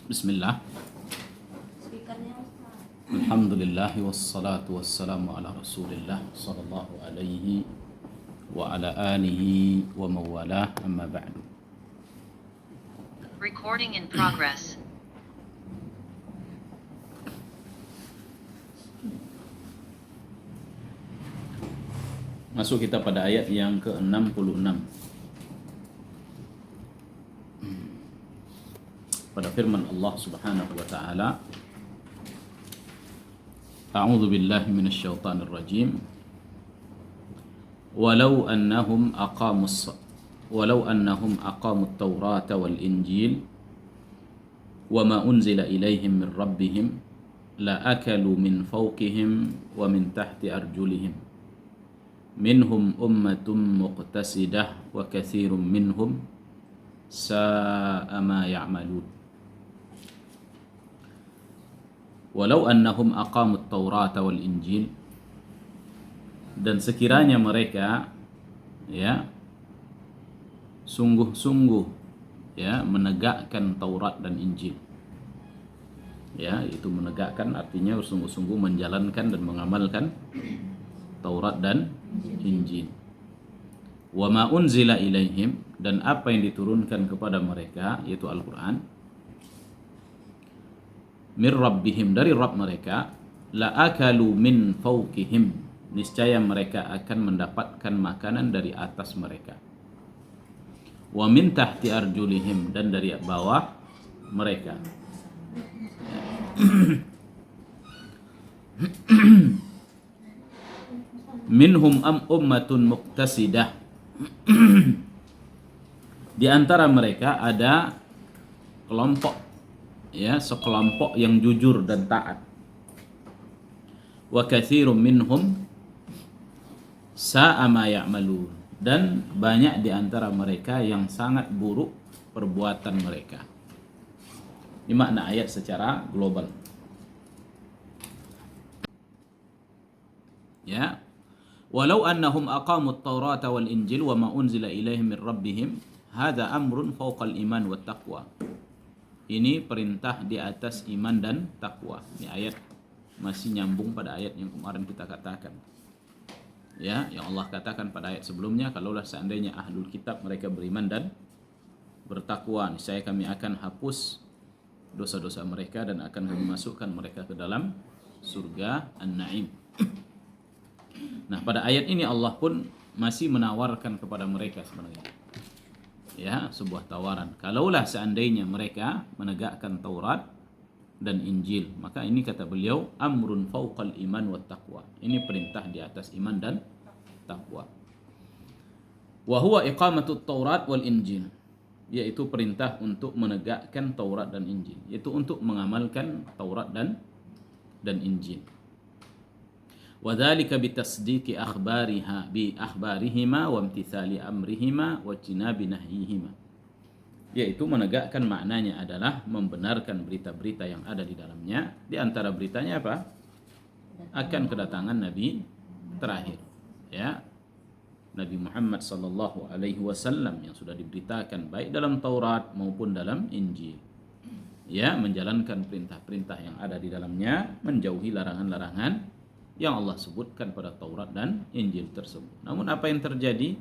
Bismillah. Alhamdulillah wassalatu wassalamu ala Rasulillah sallallahu alaihi wa ala alihi wa mawalah, amma ba'du. Recording in progress. Masuk kita pada ayat yang ke-66. Pada firman Allah Subhanahu wa taala, A'udzu billahi minasyaitonir rajim. Walau annahum aqamut Taurata wal Injil wama unzila ilaihim min rabbihim la akalu min fawqihim wa min tahti arjulihim minhum ummatun muqtasidah wa katsirun minhum sa'a ma ya'malun. Walau annahum aqamut Taurata wal Injil, dan sekiranya mereka sungguh-sungguh menegakkan Taurat dan Injil. Itu menegakkan artinya sungguh-sungguh menjalankan dan mengamalkan Taurat dan Injil. Wa ma unzila ilaihim, dan apa yang diturunkan kepada mereka yaitu Al-Qur'an, min rabbihim, dari Rabb mereka, la akalu min fawqihim, niscaya mereka akan mendapatkan makanan dari atas mereka, wa min tahti arjulihim, dan dari bawah mereka. Minhum ummatun muqtasidah, di antara mereka ada kelompok, sekelompok yang jujur dan taat. Wa katsirum minhum sa'a ma ya'malun, dan banyak di antara mereka yang sangat buruk perbuatan mereka. Ini makna ayat secara global. Walau annahum aqamut Taurata wal Injil wa ma unzila ilaihim min rabbihim hadza amrun fawqal iman wat taqwa. Ini perintah di atas iman dan takwa. Ini ayat masih nyambung pada ayat yang kemarin kita katakan. Yang Allah katakan pada ayat sebelumnya, kalaulah seandainya ahlul kitab mereka beriman dan bertakwa, niscaya kami akan hapus dosa-dosa mereka dan akan kami masukkan mereka ke dalam surga An-Na'im. Nah, pada ayat ini Allah pun masih menawarkan kepada mereka sebenarnya. Sebuah tawaran. Kalaulah seandainya mereka menegakkan Taurat dan Injil, maka ini kata beliau amrun fawqal iman wat taqwa. Ini perintah di atas iman dan takwa. Wa huwa iqamatut Taurat wal Injil, yaitu perintah untuk menegakkan Taurat dan Injil, yaitu untuk mengamalkan Taurat dan Injil. Wa dzalika bitasdiqi akhbarihima wa imtithali amrihima wa jinabi nahyihima, yaitu menegakkan maknanya adalah membenarkan berita-berita yang ada di dalamnya. Di antara beritanya apa? Akan kedatangan Nabi terakhir, Nabi Muhammad sallallahu alaihi wasallam, yang sudah diberitakan baik dalam Taurat maupun dalam Injil. Menjalankan perintah-perintah yang ada di dalamnya, menjauhi larangan-larangan yang Allah sebutkan pada Taurat dan Injil tersebut. Namun apa yang terjadi?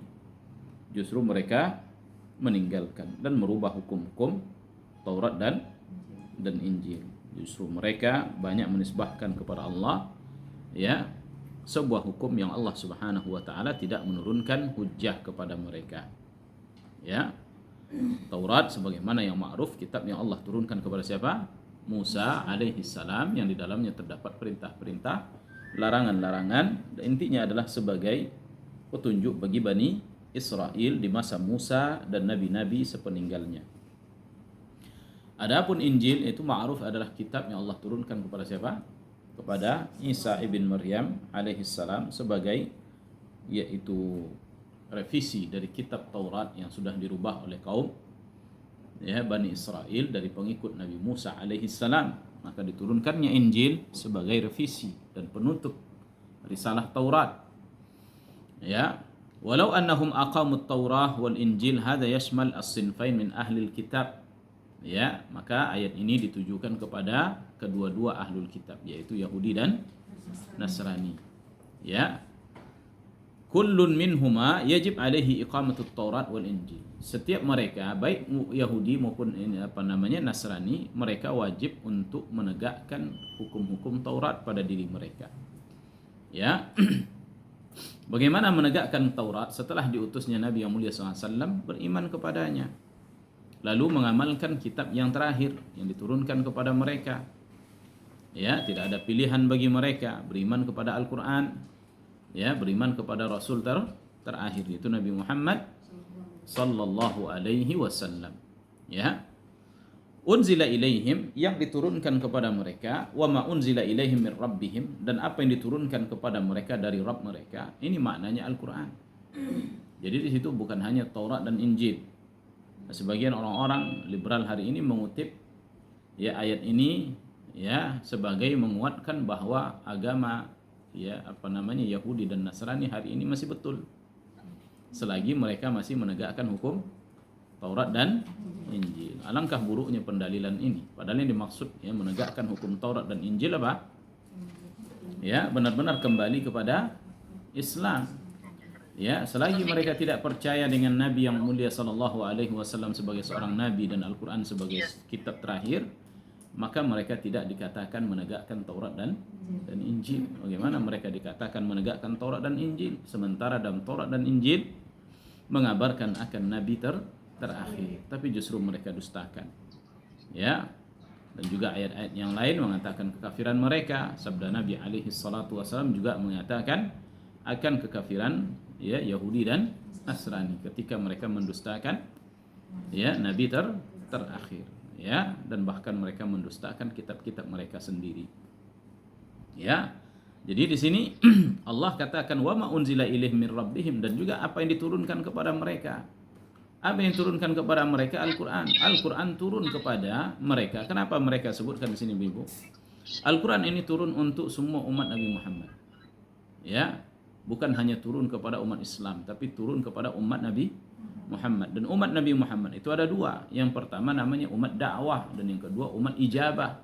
Justru mereka meninggalkan dan merubah hukum-hukum Taurat dan Injil. Justru mereka banyak menisbahkan kepada Allah sebuah hukum yang Allah Subhanahu wa taala tidak menurunkan hujjah kepada mereka. Taurat sebagaimana yang ma'ruf, kitab yang Allah turunkan kepada siapa? Musa alaihi salam, yang di dalamnya terdapat perintah-perintah, larangan-larangan, dan intinya adalah sebagai petunjuk bagi Bani Israel di masa Musa dan nabi-nabi sepeninggalnya. Adapun Injil itu ma'ruf adalah kitab yang Allah turunkan kepada siapa? Kepada Isa ibn Maryam alaihi salam, sebagai yaitu revisi dari kitab Taurat yang sudah dirubah oleh kaum Bani Israel dari pengikut Nabi Musa alaihi salam. Maka diturunkannya Injil sebagai revisi dan penutup risalah Taurat. Walau annahum aqamut Taurah wal Injil, hadza yashmal as-sinfain min ahli al-kitab Ya, maka ayat ini ditujukan kepada kedua-dua ahlul kitab, yaitu Yahudi dan Nasrani. Ya, kullun minhuma yajib alaihi iqamatut Taurat wal Injil. Setiap mereka, baik Yahudi maupun Nasrani, mereka wajib untuk menegakkan hukum-hukum Taurat pada diri mereka. Ya. Bagaimana menegakkan Taurat setelah diutusnya Nabi yang mulia SAW, beriman kepadanya, lalu mengamalkan kitab yang terakhir yang diturunkan kepada mereka. Ya, tidak ada pilihan bagi mereka, beriman kepada Al-Quran, ya, beriman kepada Rasul terakhir, yaitu Nabi Muhammad sallallahu alaihi wasallam. Ya, unzila ilaihim, yang diturunkan kepada mereka, wa ma unzila ilaihim min rabbihim, dan apa yang diturunkan kepada mereka dari Rabb mereka. Ini maknanya Al-Quran. Jadi di situ bukan hanya Taurat dan Injil. Sebagian orang-orang liberal hari ini mengutip ya ayat ini ya sebagai menguatkan bahwa agama Yahudi dan Nasrani hari ini masih betul selagi mereka masih menegakkan hukum Taurat dan Injil. Alangkah buruknya pendalilan ini. Padahal yang dimaksud ya menegakkan hukum Taurat dan Injil apa? Ya, benar-benar kembali kepada Islam. Ya, selagi mereka tidak percaya dengan Nabi yang mulia sallallahu alaihi wasallam sebagai seorang nabi dan Al-Qur'an sebagai kitab terakhir, maka mereka tidak dikatakan menegakkan Taurat dan Injil. Bagaimana mereka dikatakan menegakkan Taurat dan Injil sementara dalam Taurat dan Injil mengabarkan akan nabi terakhir, tapi justru mereka dustakan. Ya. Dan juga ayat-ayat yang lain mengatakan kekafiran mereka. Sabda Nabi alaihi salatu wasallam juga mengatakan akan kekafiran ya Yahudi dan Nasrani ketika mereka mendustakan ya nabi terakhir, ya, dan bahkan mereka mendustakan kitab-kitab mereka sendiri. Ya. Jadi di sini Allah katakan wa ma unzila ilaihim min rabbihim, dan juga apa yang diturunkan kepada mereka. Apa yang diturunkan kepada mereka? Al-Quran. Al-Quran turun kepada mereka. Kenapa mereka sebutkan di sini, Ibu? Al-Quran ini turun untuk semua umat Nabi Muhammad. Ya, bukan hanya turun kepada umat Islam, tapi turun kepada umat Nabi Muhammad. Dan umat Nabi Muhammad itu ada dua. Yang pertama namanya umat dakwah, dan yang kedua umat ijabah.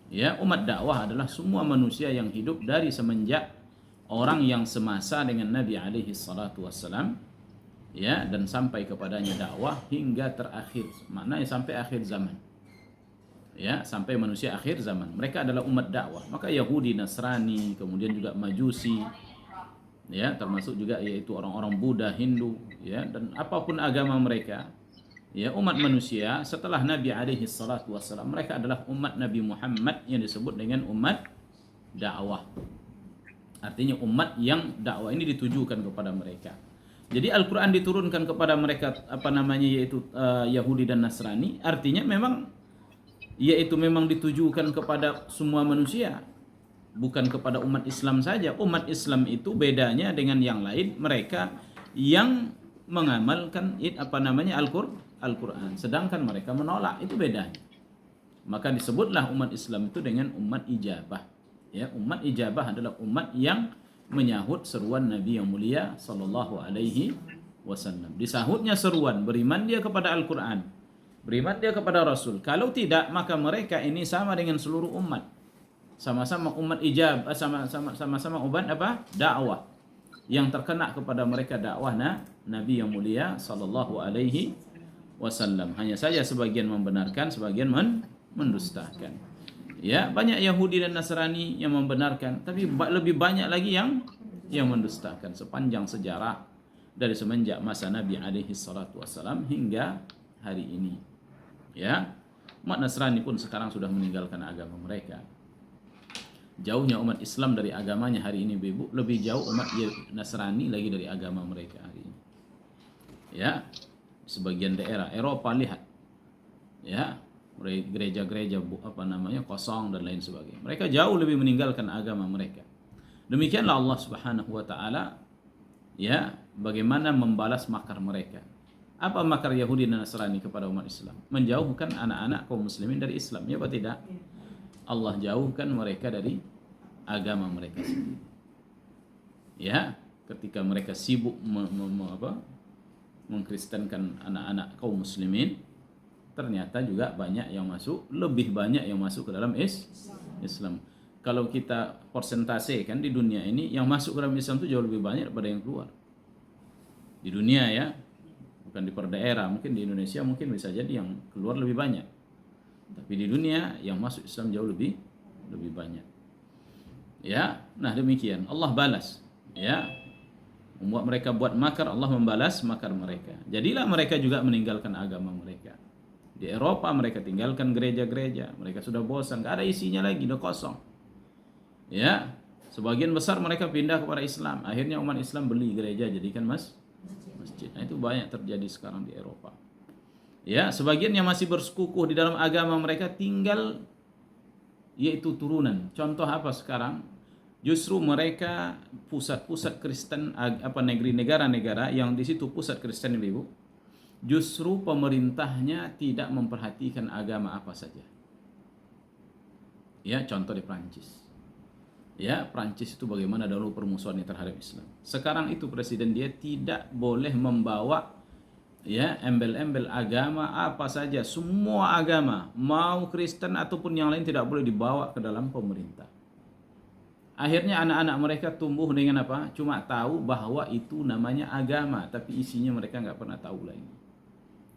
Ya, umat dakwah adalah semua manusia yang hidup dari semenjak orang yang semasa dengan Nabi alaihi salatu wassalam, ya, dan sampai kepadanya dakwah hingga terakhir, maknanya sampai akhir zaman, ya, sampai manusia akhir zaman. Mereka adalah umat dakwah. Maka Yahudi, Nasrani, kemudian juga Majusi, ya, termasuk juga yaitu orang-orang Buddha, Hindu, ya, dan apapun agama mereka, ya, umat manusia setelah Nabi alaihi salatu wassalam, mereka adalah umat Nabi Muhammad yang disebut dengan umat dakwah. Artinya umat yang dakwah ini ditujukan kepada mereka. Jadi Al-Quran diturunkan kepada mereka yaitu Yahudi dan Nasrani, artinya memang ditujukan kepada semua manusia, bukan kepada umat Islam saja. Umat Islam itu bedanya dengan yang lain, mereka yang mengamalkan Al-Quran, sedangkan mereka menolak, itu bedanya. Maka disebutlah umat Islam itu dengan umat ijabah. Ya, umat ijabah adalah umat yang menyahut seruan Nabi yang mulia sallallahu alaihi wasallam. Disahutnya seruan, beriman dia kepada Al-Quran, beriman dia kepada Rasul. Kalau tidak, maka mereka ini sama dengan seluruh umat. Sama-sama umat ijab, sama-sama umat dakwah. Yang terkena kepada mereka dakwah Nabi yang mulia sallallahu alaihi wasallam. Hanya saja sebagian membenarkan, sebagian mendustakan. Ya, banyak Yahudi dan Nasrani yang membenarkan, tapi lebih banyak lagi yang mendustakan sepanjang sejarah dari semenjak masa Nabi alaihi salatu wassalam hingga hari ini. Ya, umat Nasrani pun sekarang sudah meninggalkan agama mereka. Jauhnya umat Islam dari agamanya hari ini, Ibu, lebih jauh umat Nasrani lagi dari agama mereka hari ini. Ya, sebagian daerah Eropa lihat, ya, gereja-gereja kosong dan lain sebagainya. Mereka jauh lebih meninggalkan agama mereka. Demikianlah Allah Subhanahu wa taala, ya, bagaimana membalas makar mereka. Apa makar Yahudi dan Nasrani kepada umat Islam? Menjauhkan anak-anak kaum muslimin dari Islam, ya apa tidak? Allah jauhkan mereka dari agama mereka sendiri. Ya, ketika mereka sibuk mengkristenkan anak-anak kaum muslimin, ternyata juga banyak yang masuk, lebih banyak yang masuk ke dalam Islam. Kalau kita persentase kan di dunia ini yang masuk ke dalam Islam itu jauh lebih banyak daripada yang keluar. Di dunia ya, bukan di per daerah. Mungkin di Indonesia mungkin bisa jadi yang keluar lebih banyak. Tapi di dunia yang masuk Islam jauh lebih banyak. Ya, nah demikian. Allah balas. Ya, membuat mereka buat makar, Allah membalas makar mereka. Jadilah mereka juga meninggalkan agama mereka. Di Eropa mereka tinggalkan gereja-gereja. Mereka sudah bosan, gak ada isinya lagi, udah kosong. Ya, sebagian besar mereka pindah kepada Islam. Akhirnya umat Islam beli gereja jadikan masjid. Nah, itu banyak terjadi sekarang di Eropa. Ya, sebagian yang masih bersekukuh di dalam agama mereka tinggal yaitu turunan. Contoh apa sekarang? Justru mereka pusat-pusat Kristen negara-negara yang di situ pusat Kristen Ibu. Justru pemerintahnya tidak memperhatikan agama apa saja. Ya, contoh di Prancis. Ya, Prancis itu bagaimana dahulu permusuhannya terhadap Islam. Sekarang itu presiden dia tidak boleh membawa ya embel-embel agama apa saja, semua agama, mau Kristen ataupun yang lain tidak boleh dibawa ke dalam pemerintah. Akhirnya anak-anak mereka tumbuh dengan apa? Cuma tahu bahwa itu namanya agama, tapi isinya mereka nggak pernah tahu lagi.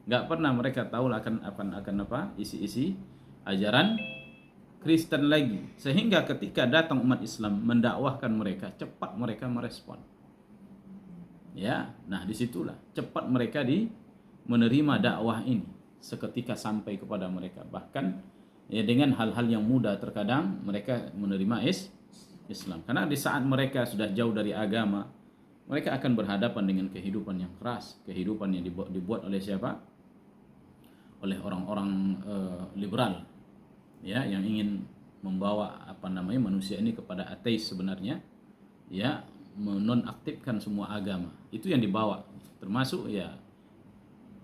Nggak pernah mereka tahu akan apa? Isi-isi ajaran Kristen lagi. Sehingga ketika datang umat Islam mendakwahkan mereka, cepat mereka merespon. Ya, nah disitulah cepat mereka menerima dakwah ini. Seketika sampai kepada mereka. Bahkan ya dengan hal-hal yang mudah terkadang mereka menerima Islam. Karena di saat mereka sudah jauh dari agama, mereka akan berhadapan dengan kehidupan yang keras, kehidupan yang dibuat oleh siapa? Oleh orang-orang liberal, ya, yang ingin membawa manusia ini kepada ateis sebenarnya, ya, menonaktifkan semua agama. Itu yang dibawa, termasuk ya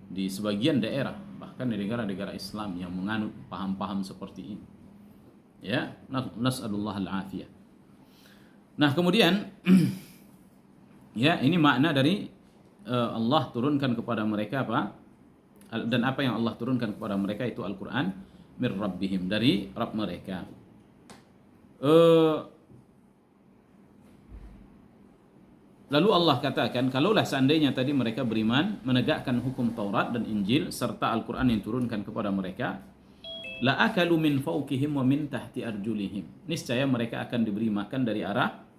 di sebagian daerah, bahkan di negara-negara Islam yang menganut paham-paham seperti ini. Ya, nas'alullah al-afiyah. Nah, kemudian ya, ini makna dari Allah turunkan kepada mereka apa? Dan apa yang Allah turunkan kepada mereka itu Al-Qur'an mir rabbihim, dari Rabb mereka. Lalu Allah katakan, kalaulah seandainya tadi mereka beriman, menegakkan hukum Taurat dan Injil serta Al-Qur'an yang turunkan kepada mereka, la akalu min fawqihim wa min tahti arjulihim. Niscaya mereka akan diberi makan dari arah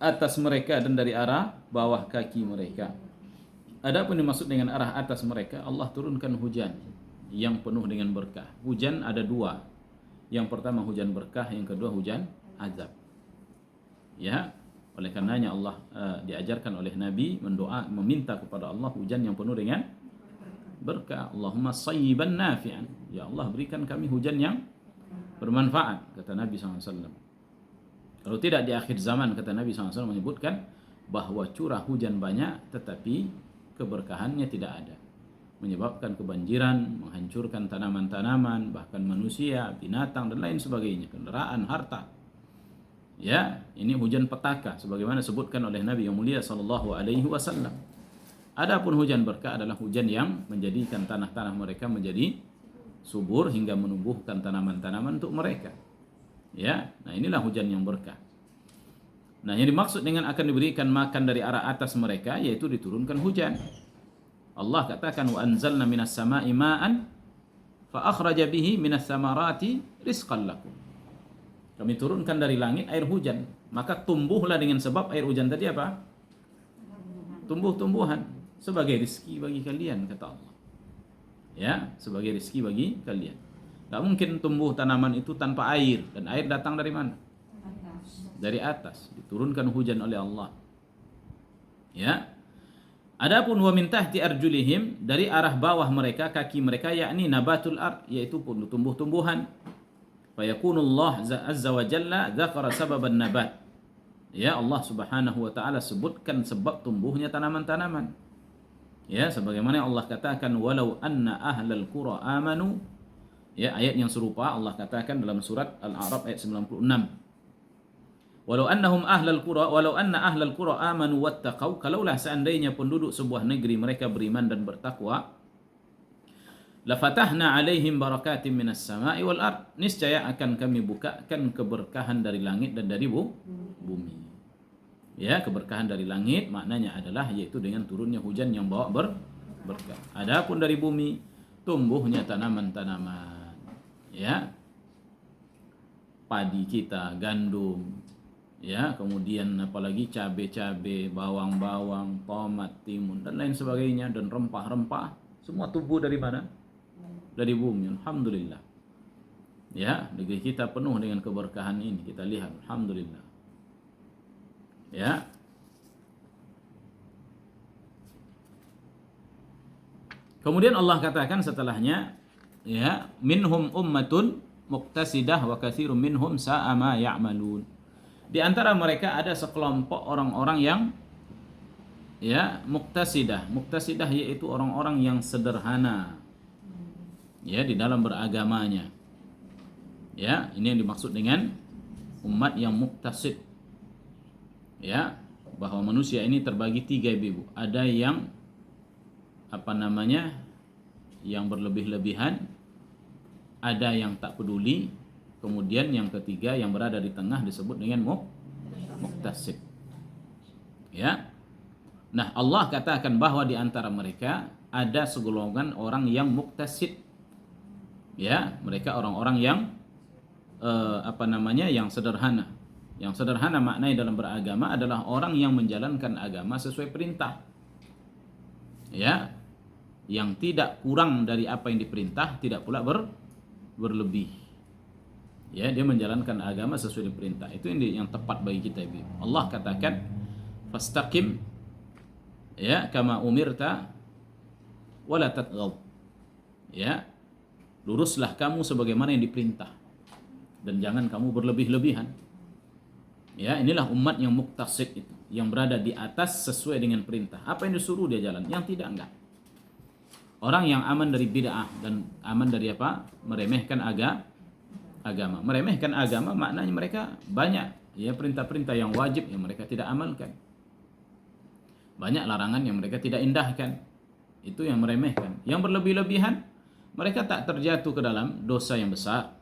atas mereka dan dari arah bawah kaki mereka. Adapun dimaksud dengan arah atas mereka, Allah turunkan hujan yang penuh dengan berkah. Hujan ada dua. Yang pertama hujan berkah, yang kedua hujan azab. Ya, oleh karenanya Allah diajarkan oleh Nabi meminta kepada Allah hujan yang penuh dengan berkah. Allahumma sayyiban nafi'an. Ya Allah, berikan kami hujan yang bermanfaat, kata Nabi SAW. Kalau tidak di akhir zaman, kata Nabi SAW menyebutkan bahwa curah hujan banyak tetapi keberkahannya tidak ada. Menyebabkan kebanjiran, menghancurkan tanaman-tanaman, bahkan manusia, binatang dan lain sebagainya, kendaraan, harta. Ya, ini hujan petaka sebagaimana disebutkan oleh Nabi yang mulia SAW. Adapun hujan berkah adalah hujan yang menjadikan tanah-tanah mereka menjadi subur hingga menumbuhkan tanaman-tanaman untuk mereka. Ya, nah inilah hujan yang berkah. Nah, yang dimaksud dengan akan diberikan makan dari arah atas mereka yaitu diturunkan hujan. Allah katakan wa anzalna minas sama'i ma'an fa akhraja bihi minas samarati rizqan lakum. Kami turunkan dari langit air hujan, maka tumbuhlah dengan sebab air hujan tadi apa? Tumbuh-tumbuhan sebagai rezeki bagi kalian, kata Allah. Ya, sebagai rezeki bagi kalian. Tak mungkin tumbuh tanaman itu tanpa air, dan air datang dari mana? Dari atas, diturunkan hujan oleh Allah. Ya. Adapun wa min tahti arjulihim, dari arah bawah mereka, kaki mereka, yakni nabatul ard, yaitu tumbuh-tumbuhan. Fa yakunullah azza wa jalla dzakara sababan nabat. Ya, Allah Subhanahu wa taala sebutkan sebab tumbuhnya tanaman-tanaman. Ya, sebagaimana Allah katakan walau anna ahlal qura amanu. Ya, ayat yang serupa Allah katakan dalam surat Al-A'raf ayat 96. Walau anna ahlal qura amanu wattaqau, kalaulah seandainya penduduk sebuah negeri mereka beriman dan bertakwa, Lafatahna alaihim barakatim minas sama'i wal ard. Niscaya akan kami bukakan keberkahan dari langit dan dari bumi. Ya, keberkahan dari langit maknanya adalah yaitu dengan turunnya hujan yang bawa berkah. Adapun dari bumi, tumbuhnya tanaman-tanaman. Ya, padi kita, gandum, ya, kemudian apalagi cabai-cabai, bawang-bawang, tomat, timun dan lain sebagainya, dan rempah-rempah, semua tumbuh dari mana? Dari bumi. Alhamdulillah. Ya, negeri kita penuh dengan keberkahan ini. Kita lihat, alhamdulillah. Ya. Kemudian Allah katakan setelahnya, ya, minhum ummatun muqtasidah wa katsirun minhum sa'a ma ya'malun. Di antara mereka ada sekelompok orang-orang yang, ya, muqtasidah. Muqtasidah yaitu orang-orang yang sederhana, ya, di dalam beragamanya. Ya, ini yang dimaksud dengan umat yang muqtasid. Ya, bahwa manusia ini terbagi tiga, Ibu. Ada yang yang berlebih-lebihan, ada yang tak peduli, kemudian yang ketiga yang berada di tengah disebut dengan muqtasid. Ya. Nah, Allah katakan bahwa di antara mereka ada segolongan orang yang muqtasid. Ya, mereka orang-orang yang yang sederhana. Yang sederhana maknanya dalam beragama adalah orang yang menjalankan agama sesuai perintah. Ya, yang tidak kurang dari apa yang diperintah, tidak pula berlebih. Ya, dia menjalankan agama sesuai dengan perintah. Itu yang tepat bagi kita, Ibu. Allah katakan, "Fastaqim, ya, kama umirta wala tatghaw." Ya, luruslah kamu sebagaimana yang diperintah dan jangan kamu berlebih-lebihan. Ya, inilah umat yang muqtasid itu, yang berada di atas sesuai dengan perintah. Apa yang disuruh dia jalan, yang tidak enggak. Orang yang aman dari bid'ah dan aman dari apa? Meremehkan agama. Meremehkan agama maknanya mereka banyak, ya, perintah-perintah yang wajib yang mereka tidak amalkan. Banyak larangan yang mereka tidak indahkan. Itu yang meremehkan. Yang berlebih-lebihan, mereka tak terjatuh ke dalam dosa yang besar.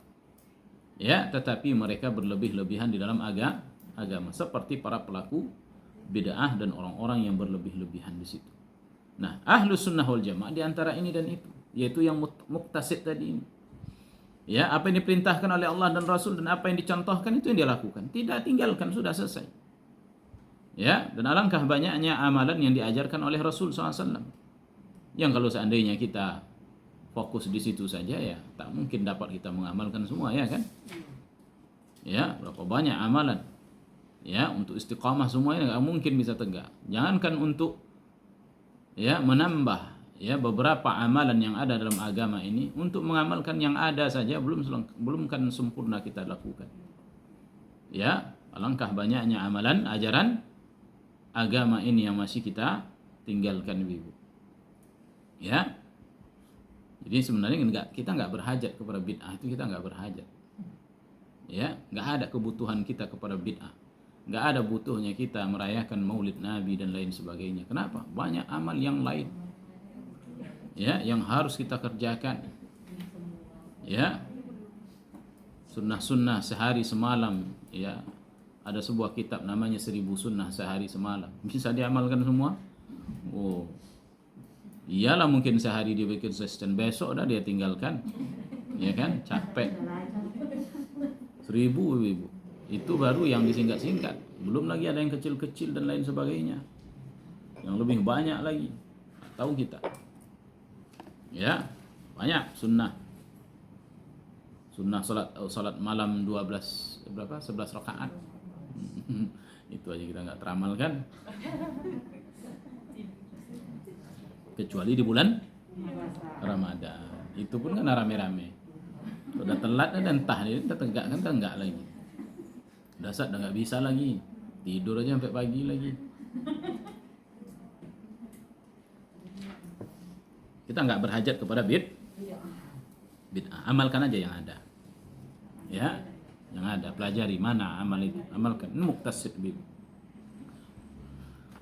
Ya, tetapi mereka berlebih-lebihan di dalam agama seperti para pelaku bid'ah dan orang-orang yang berlebih-lebihan di situ. Nah, Ahlus Sunnah wal Jamaah di antara ini dan itu, yaitu yang muqtasid tadi ini. Ya, apa yang diperintahkan oleh Allah dan Rasul dan apa yang dicontohkan itu yang dia lakukan. Tidak tinggalkan, sudah selesai. Ya, dan alangkah banyaknya amalan yang diajarkan oleh Rasul SAW. Yang kalau seandainya kita fokus di situ saja, ya tak mungkin dapat kita mengamalkan semua, ya kan? Ya, berapa banyak amalan. Ya, untuk istiqamah semuanya nggak mungkin bisa tegak. Jangankan untuk, ya, menambah, ya, beberapa amalan yang ada dalam agama ini, untuk mengamalkan yang ada saja belum kan sempurna kita lakukan. Ya, alangkah banyaknya amalan ajaran agama ini yang masih kita tinggalkan, Ibu. Ya. Jadi sebenarnya kita nggak berhajat kepada bid'ah, itu kita nggak berhajat. Ya, nggak ada kebutuhan kita kepada bid'ah. Nggak ada butuhnya kita merayakan Maulid Nabi dan lain sebagainya. Kenapa? Banyak amal yang lain, ya, yang harus kita kerjakan. Ya, sunnah-sunnah sehari semalam. Ya, ada sebuah kitab namanya 1000 Sunnah Sehari Semalam. Bisa diamalkan semua? Oh, iyalah, mungkin sehari dia bikin sesten, besok dah dia tinggalkan. Ya kan? Capek. 1000, Ibu. Itu baru yang disingkat-singkat. Belum lagi ada yang kecil-kecil dan lain sebagainya. Yang lebih banyak lagi. Tahu kita. Ya, banyak sunnah. Sunnah salat malam 11 rakaat. Itu aja kita nggak teramalkan. Kecuali di bulan Ramadan. Itu pun kan rame-rame. Udah telat dan entah dia tegak kan enggak lagi. Dasar dah nggak bisa lagi. Tidur aja sampai pagi lagi. Kita nggak berhajat kepada bid'ah. Amalkan aja yang ada. Ya, yang ada, pelajari mana amal itu, amalkan. Ini muqtasid, Ibu.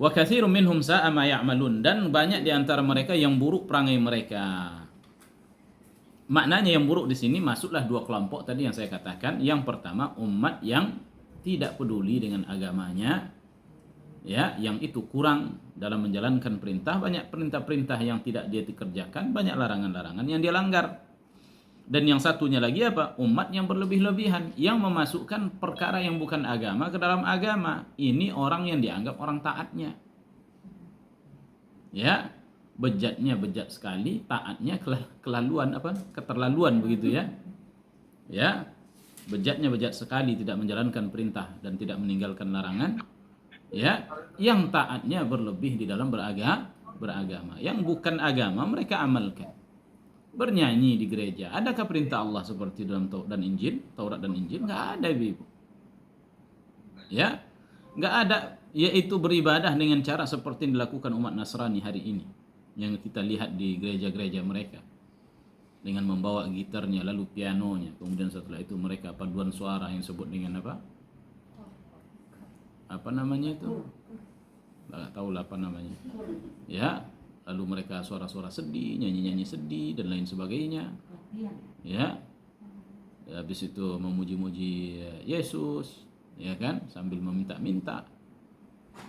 Wa katsirun minhum sa'a ma ya'malun, dan banyak di antara mereka yang buruk perangai mereka. Maknanya yang buruk di sini masuklah dua kelompok tadi yang saya katakan. Yang pertama, umat yang tidak peduli dengan agamanya, ya, yang itu kurang dalam menjalankan perintah, banyak perintah-perintah yang tidak dia dikerjakan, banyak larangan-larangan yang dia langgar. Dan yang satunya lagi apa? Umat yang berlebih-lebihan, yang memasukkan perkara yang bukan agama ke dalam agama. Ini orang yang dianggap orang taatnya. Ya, bejatnya bejat sekali, taatnya kelaluan apa? Keterlaluan begitu ya. Ya, bejatnya bejat sekali, tidak menjalankan perintah dan tidak meninggalkan larangan. Ya, yang taatnya berlebih di dalam beragama. Yang bukan agama mereka amalkan. Bernyanyi di gereja, adakah perintah Allah seperti dalam Taurat dan Injil? Nggak ada, Ibu. Ya, nggak ada, yaitu beribadah dengan cara seperti yang dilakukan umat Nasrani hari ini, yang kita lihat di gereja-gereja mereka, dengan membawa gitarnya lalu pianonya, kemudian setelah itu mereka paduan suara yang disebut dengan apa namanya itu, nggak tahu lah apa namanya, ya, lalu mereka suara-suara sedih, nyanyi-nyanyi sedih dan lain sebagainya, ya, habis itu memuji-muji Yesus, ya kan, sambil meminta-minta,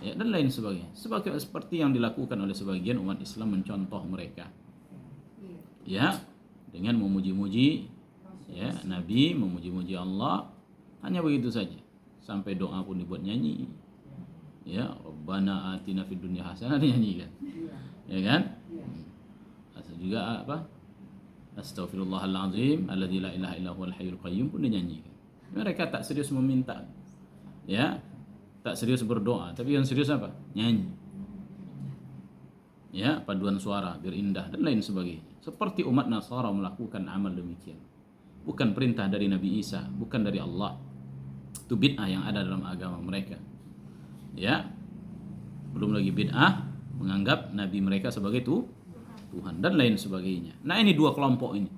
ya, dan lain sebagainya, seperti yang dilakukan oleh sebagian umat Islam mencontoh mereka, ya, dengan memuji-muji, ya, Nabi, memuji-muji Allah, hanya begitu saja, sampai doa pun dibuat nyanyi, ya, Rabbana atina fid dunya hasanah dinyanyikan, ya kan, asal juga apa, Astaghfirullahaladzim alladzi la ilaha illa huwal hayyul qayyum pun dinyanyikan. Mereka tak serius meminta, ya, tak serius berdoa, tapi yang serius apa? Nyanyi, ya, paduan suara biar indah dan lain sebagainya. Seperti umat Nasara melakukan amal demikian. Bukan perintah dari Nabi Isa, bukan dari Allah. Itu bid'ah yang ada dalam agama mereka. Ya, belum lagi bid'ah menganggap Nabi mereka sebagai Tuhan dan lain sebagainya. Nah, ini dua kelompok ini.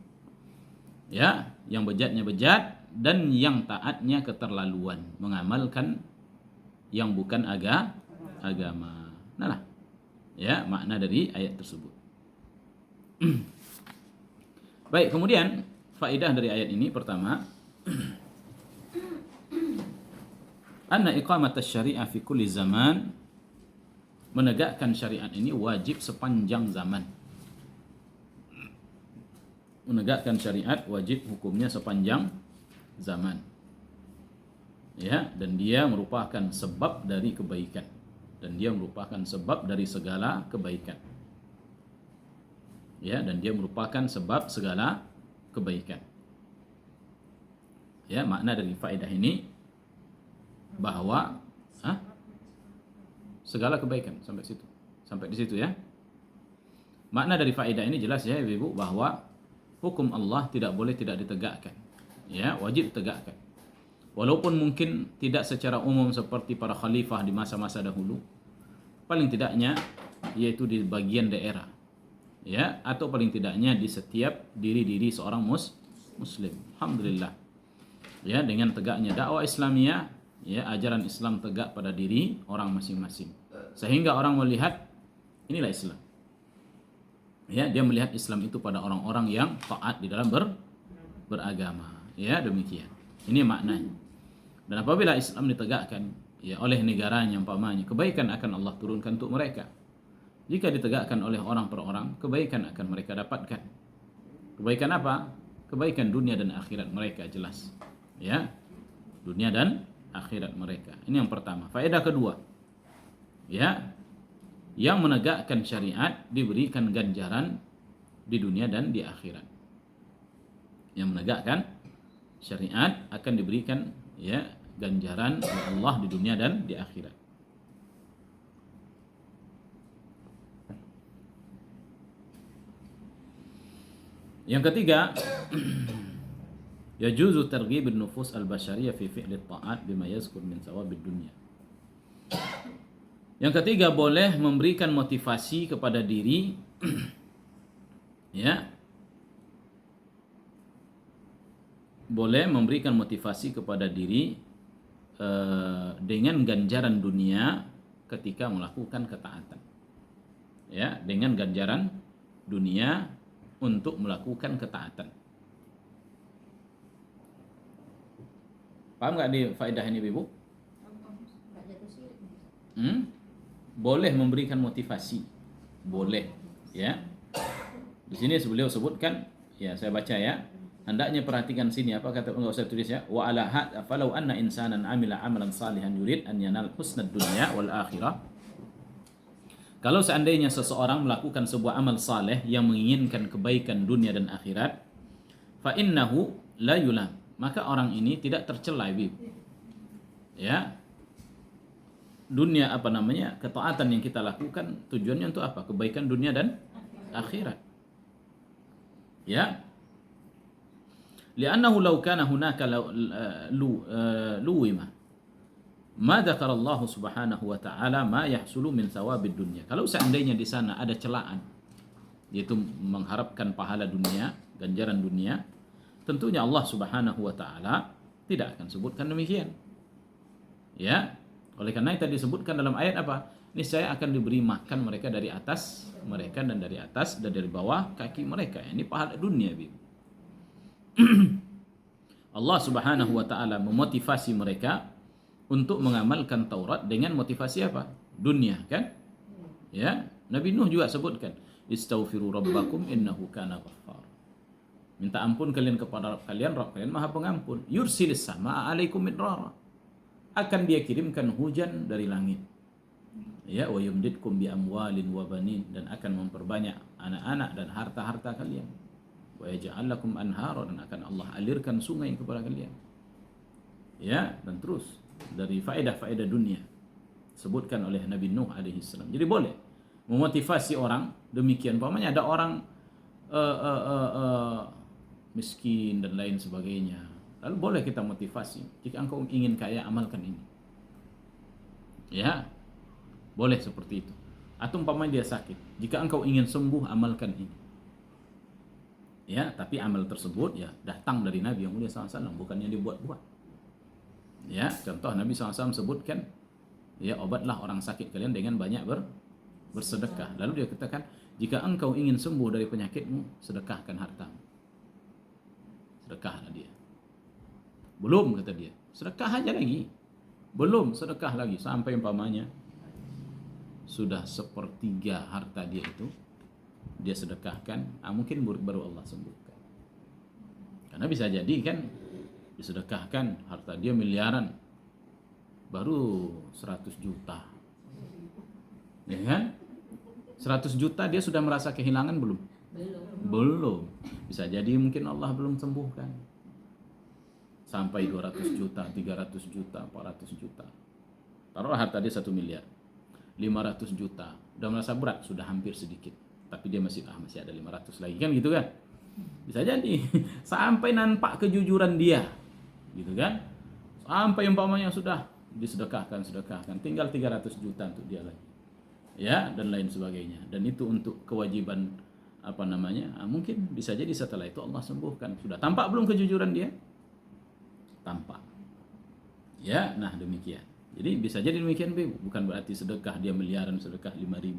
Ya, yang bejatnya bejat dan yang taatnya keterlaluan, mengamalkan yang bukan agama. Nah, ya, makna dari ayat tersebut. Baik, kemudian faedah dari ayat ini pertama, anna iqamat asy-syari'ah fi kulli zaman, menegakkan syariat ini wajib sepanjang zaman. Menegakkan syariat wajib hukumnya sepanjang zaman. Ya, dan dia merupakan sebab dari kebaikan, dan dia merupakan sebab dari segala kebaikan. Ya, dan dia merupakan sebab segala kebaikan. Ya, makna dari faedah ini bahwa segala kebaikan, sampai situ. Sampai di situ ya. Makna dari faedah ini jelas ya Ibu, bahwa hukum Allah tidak boleh tidak ditegakkan. Ya, wajib ditegakkan. Walaupun mungkin tidak secara umum seperti para khalifah di masa-masa dahulu, paling tidaknya yaitu di bagian daerah. Ya, atau paling tidaknya di setiap diri-diri seorang muslim. Alhamdulillah. Ya, dengan tegaknya dakwah Islamiyah, ya, ajaran Islam tegak pada diri orang masing-masing, sehingga orang melihat inilah Islam. Ya, dia melihat Islam itu pada orang-orang yang taat di dalam beragama. Ya, demikian. Ini maknanya. Dan apabila Islam ditegakkan, ya, oleh negaranya umpamanya, kebaikan akan Allah turunkan untuk mereka. Jika ditegakkan oleh orang per orang, kebaikan akan mereka dapatkan. Kebaikan apa? Kebaikan dunia dan akhirat mereka jelas. Ya, dunia dan akhirat mereka. Ini yang pertama. Faedah kedua, ya, yang menegakkan syariat diberikan ganjaran di dunia dan di akhirat. Yang menegakkan syariat akan diberikan, ya, ganjaran oleh Allah di dunia dan di akhirat. Yang ketiga, yajuzu targhib an-nufus al-bashariyah fi fi'li at-ta'at bima yazkur min thawabid dunya. Yang ketiga, boleh memberikan motivasi kepada diri ya, boleh memberikan motivasi kepada diri dengan ganjaran dunia ketika melakukan ketaatan. Ya, dengan ganjaran dunia untuk melakukan ketaatan. Paham nggak di faedah ini, Ibu? Nggak jatuh sirik. Boleh memberikan motivasi, boleh, ya. Di sini beliau sebutkan, ya saya baca ya. Hendaknya perhatikan sini apa kata, enggak usah tulis ya. Wa ala had falau anna insanan amila amalan salihan yurid an yanal husnad dunya wal akhirah. Kalau seandainya seseorang melakukan sebuah amal saleh yang menginginkan kebaikan dunia dan akhirat, fa innahu la yulam, maka orang ini tidak tercela, ya. Dunia ketaatan yang kita lakukan tujuannya untuk apa? Kebaikan dunia dan akhirat, ya. Li'annahu law kana hunaka luwima ma dzakara Allah Subhanahu wa taala ma yahsulu min thawabid dunya. Kalau seandainya di sana ada celaan, yaitu mengharapkan pahala dunia, ganjaran dunia, tentunya Allah Subhanahu wa taala tidak akan sebutkan demikian. Ya, oleh karena itu disebutkan dalam ayat apa? Niscaya akan diberi makan mereka dari atas mereka dan dari atas dan dari bawah kaki mereka. Ini pahala dunia, Allah Subhanahu wa taala memotivasi mereka untuk mengamalkan Taurat dengan motivasi apa? Dunia, kan? Ya, Nabi Nuh juga sebutkan, "Istaghfiru rabbakum innahu kana ghaffar." Minta ampun kalian kepada kalian, Rabb kalian Maha Pengampun. Yursilis samaa 'alaikum midrara. Akan dia kirimkan hujan dari langit. Ya, wa yumdidkum bi amwalin wa banin, dan akan memperbanyak anak-anak dan harta-harta kalian. Wa yaj'al lakum anhara, dan akan Allah alirkan sungai kepada kalian. Ya, dan terus dari faedah-faedah dunia sebutkan oleh Nabi Nuh alaihi salam. Jadi boleh memotivasi orang demikian. Umpamanya ada orang miskin dan lain sebagainya, lalu boleh kita motivasi, jika engkau ingin kaya amalkan ini, ya, boleh seperti itu. Atau umpamanya dia sakit, jika engkau ingin sembuh amalkan ini, ya. Tapi amal tersebut ya datang dari Nabi yang mulia SAW, bukan yang dibuat-buat. Ya, contoh Nabi SAW sebutkan, ya, obatlah orang sakit kalian dengan banyak bersedekah. Lalu dia katakan, jika engkau ingin sembuh dari penyakitmu, sedekahkan hartamu. Sedekahlah dia. Belum, kata dia, sedekah aja lagi. Belum, sedekah lagi. Sampai umpamanya sudah sepertiga harta dia itu dia sedekahkan, mungkin baru Allah sembuhkan. Karena bisa jadi kan disedekahkan harta dia miliaran, baru 100 juta, ya kan? 100 juta dia sudah merasa kehilangan belum? Belum. Bisa jadi mungkin Allah belum sembuhkan. Sampai 200 juta, 300 juta, 400 juta. Taruhlah harta dia 1 miliar, 500 juta, udah merasa berat, sudah hampir sedikit, tapi dia masih ada 500 lagi, kan gitu kan? Bisa jadi sampai nampak kejujuran dia, gitu kan? Sampai umpamanya sudah disedekahkan, tinggal 300 juta untuk dia lagi, ya, dan lain sebagainya. Dan itu untuk kewajiban mungkin bisa jadi setelah itu Allah sembuhkan. Sudah tampak belum kejujuran dia? Tampak, ya. Nah demikian. Jadi bisa jadi demikian, bukan berarti sedekah dia miliaran, sedekah 5.000.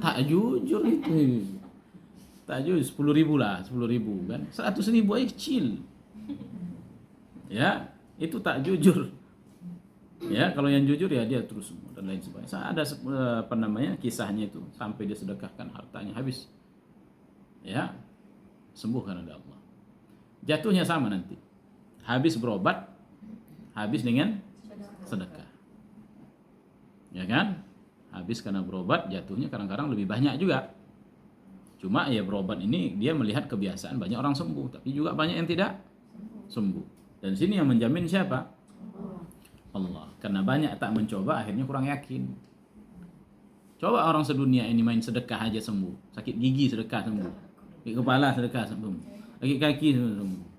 Tak jujur itu. Tak jujur, 10.000 lah, 10.000 kan. 100.000 aja kecil. Ya, itu tak jujur. Ya, kalau yang jujur ya dia terus dan lain sebagainya. Ada kisahnya itu, sampai dia sedekahkan hartanya habis. Ya, sembuhkan oleh Allah. Jatuhnya sama nanti. Habis berobat, habis dengan sedekah. Ya kan? Habis karena berobat, jatuhnya kadang-kadang lebih banyak juga. Cuma ya berobat ini dia melihat kebiasaan banyak orang sembuh, tapi juga banyak yang tidak sembuh. Dan sini yang menjamin siapa? Allah. Karena banyak tak mencoba, akhirnya kurang yakin. Coba orang sedunia ini main sedekah aja sembuh. Sakit gigi sedekah sembuh. Sakit kepala sedekah sembuh. Sakit kaki sembuh.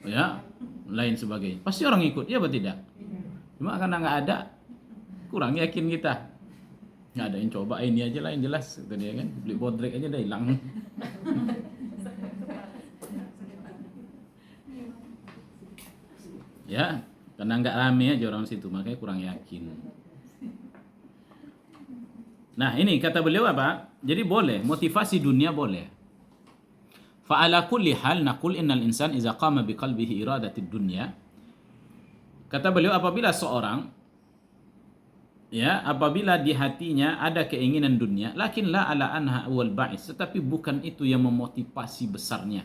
Ya, lain sebagainya. Pasti orang ikut, ya atau tidak? Cuma karena nggak ada, kurang yakin kita. Nggak ada yang coba, ini aja lah yang jelas, kata dia kan. Beli bodrek aja dah hilang. Ya, karena nggak rame aja orang situ, makanya kurang yakin. Nah ini kata beliau apa? Jadi boleh, motivasi dunia boleh. Fa'ala kulli hal naqul innal insan iza qama biqalbihi iradati dunya Kata beliau, apabila seorang, ya, apabila di hatinya ada keinginan dunia, lakin la ala anha wal ba'is, tetapi bukan itu yang memotivasi besarnya,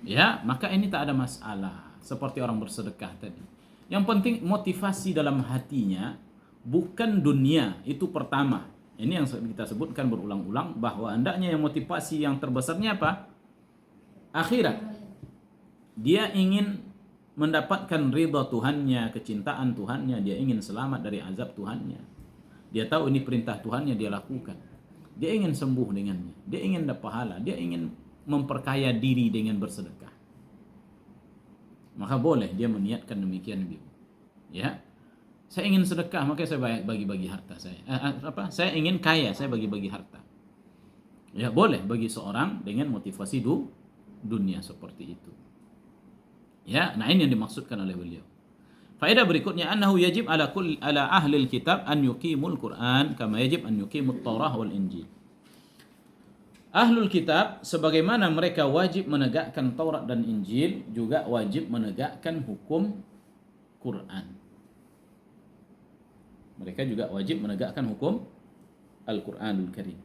ya, maka ini tak ada masalah. Seperti orang bersedekah tadi. Yang penting motivasi dalam hatinya bukan dunia, itu pertama. Ini yang kita sebutkan berulang-ulang, bahwa hendaknya yang motivasi yang terbesarnya apa? Akhirat. Dia ingin mendapatkan ridha Tuhannya, kecintaan Tuhannya, dia ingin selamat dari azab Tuhannya. Dia tahu ini perintah Tuhannya, dia lakukan. Dia ingin sembuh dengannya, dia ingin dapat pahala, dia ingin memperkaya diri dengan bersedekah. Maka boleh dia meniatkan demikian, ya. Saya ingin sedekah, maka saya bagi-bagi harta saya. Saya ingin kaya, saya bagi-bagi harta. Ya, boleh bagi seorang dengan motivasi dunia seperti itu. Ya, nah ini yang dimaksudkan oleh beliau. Faedah berikutnya, annahu yajib ala ahli kitab an yuqimul Qur'an kama yajib an yuqimut Taurah wal Injil. Ahlul kitab sebagaimana mereka wajib menegakkan Taurat dan Injil, juga wajib menegakkan hukum Quran. Mereka juga wajib menegakkan hukum Al-Quranul Karim.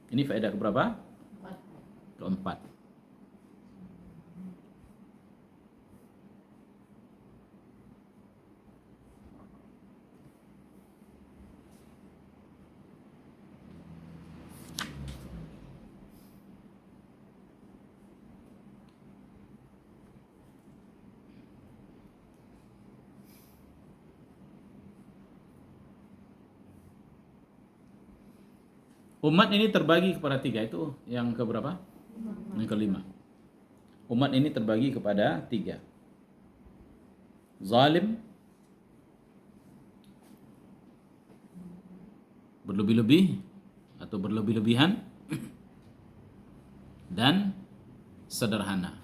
Ini faedah keberapa? Keempat. Umat ini terbagi kepada tiga, itu yang keberapa? Yang kelima. Umat ini terbagi kepada tiga: zalim, berlebih-lebih atau berlebih-lebihan, dan sederhana.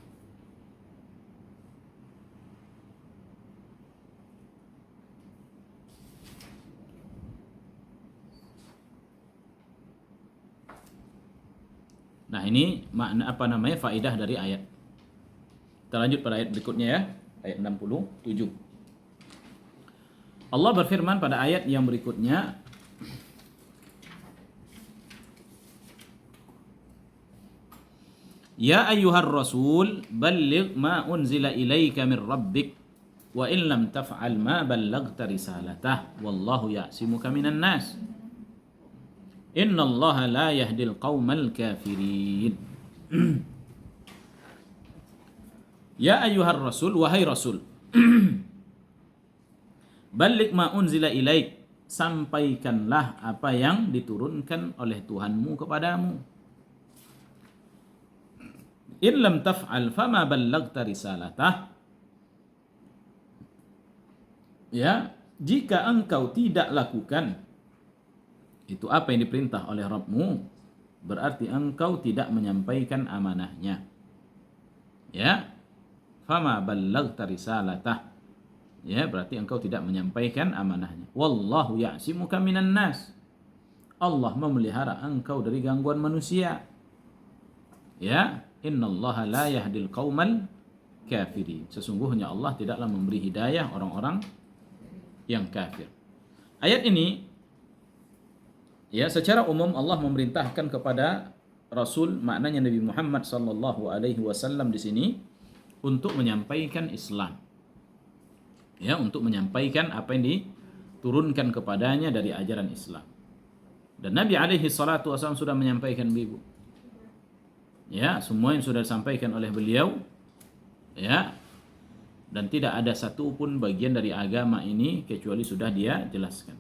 Nah, ini makna apa namanya, faidah dari ayat. Kita lanjut pada ayat berikutnya ya, ayat 67. Allah berfirman pada ayat yang berikutnya, Ya ayyuhar rasul balligh ma unzila ilaika min rabbik wa in lam taf'al ma ballaghta risalatah wallahu ya'simuka minan nas. Innallaha la yahdil qaumal kafirin. Ya ayyuhar rasul, wahai rasul, balligh ma unzila ilaik, sampaikanlah apa yang diturunkan oleh Tuhanmu kepadamu. In lam taf'al fama ballaghta risalatah. Ya, jika engkau tidak lakukan itu apa yang diperintah oleh Rabbmu, berarti engkau tidak menyampaikan amanahnya. Ya, fama ballaghta risalatah. Ya, berarti engkau tidak menyampaikan amanahnya. Wallahu ya'simuka minan nas. Allah memelihara engkau dari gangguan manusia. Ya, innallaha la yahdil qaumal kafirin. Sesungguhnya Allah tidaklah memberi hidayah orang-orang yang kafir. Ayat ini, ya, secara umum Allah memerintahkan kepada Rasul, maknanya Nabi Muhammad sallallahu alaihi wasallam di sini, untuk menyampaikan Islam. Ya, untuk menyampaikan apa yang diturunkan kepadanya dari ajaran Islam. Dan Nabi alaihi salatu wasallam sudah menyampaikan Ibu. Ya, semua yang sudah disampaikan oleh beliau, ya, dan tidak ada satu pun bagian dari agama ini kecuali sudah dia jelaskan.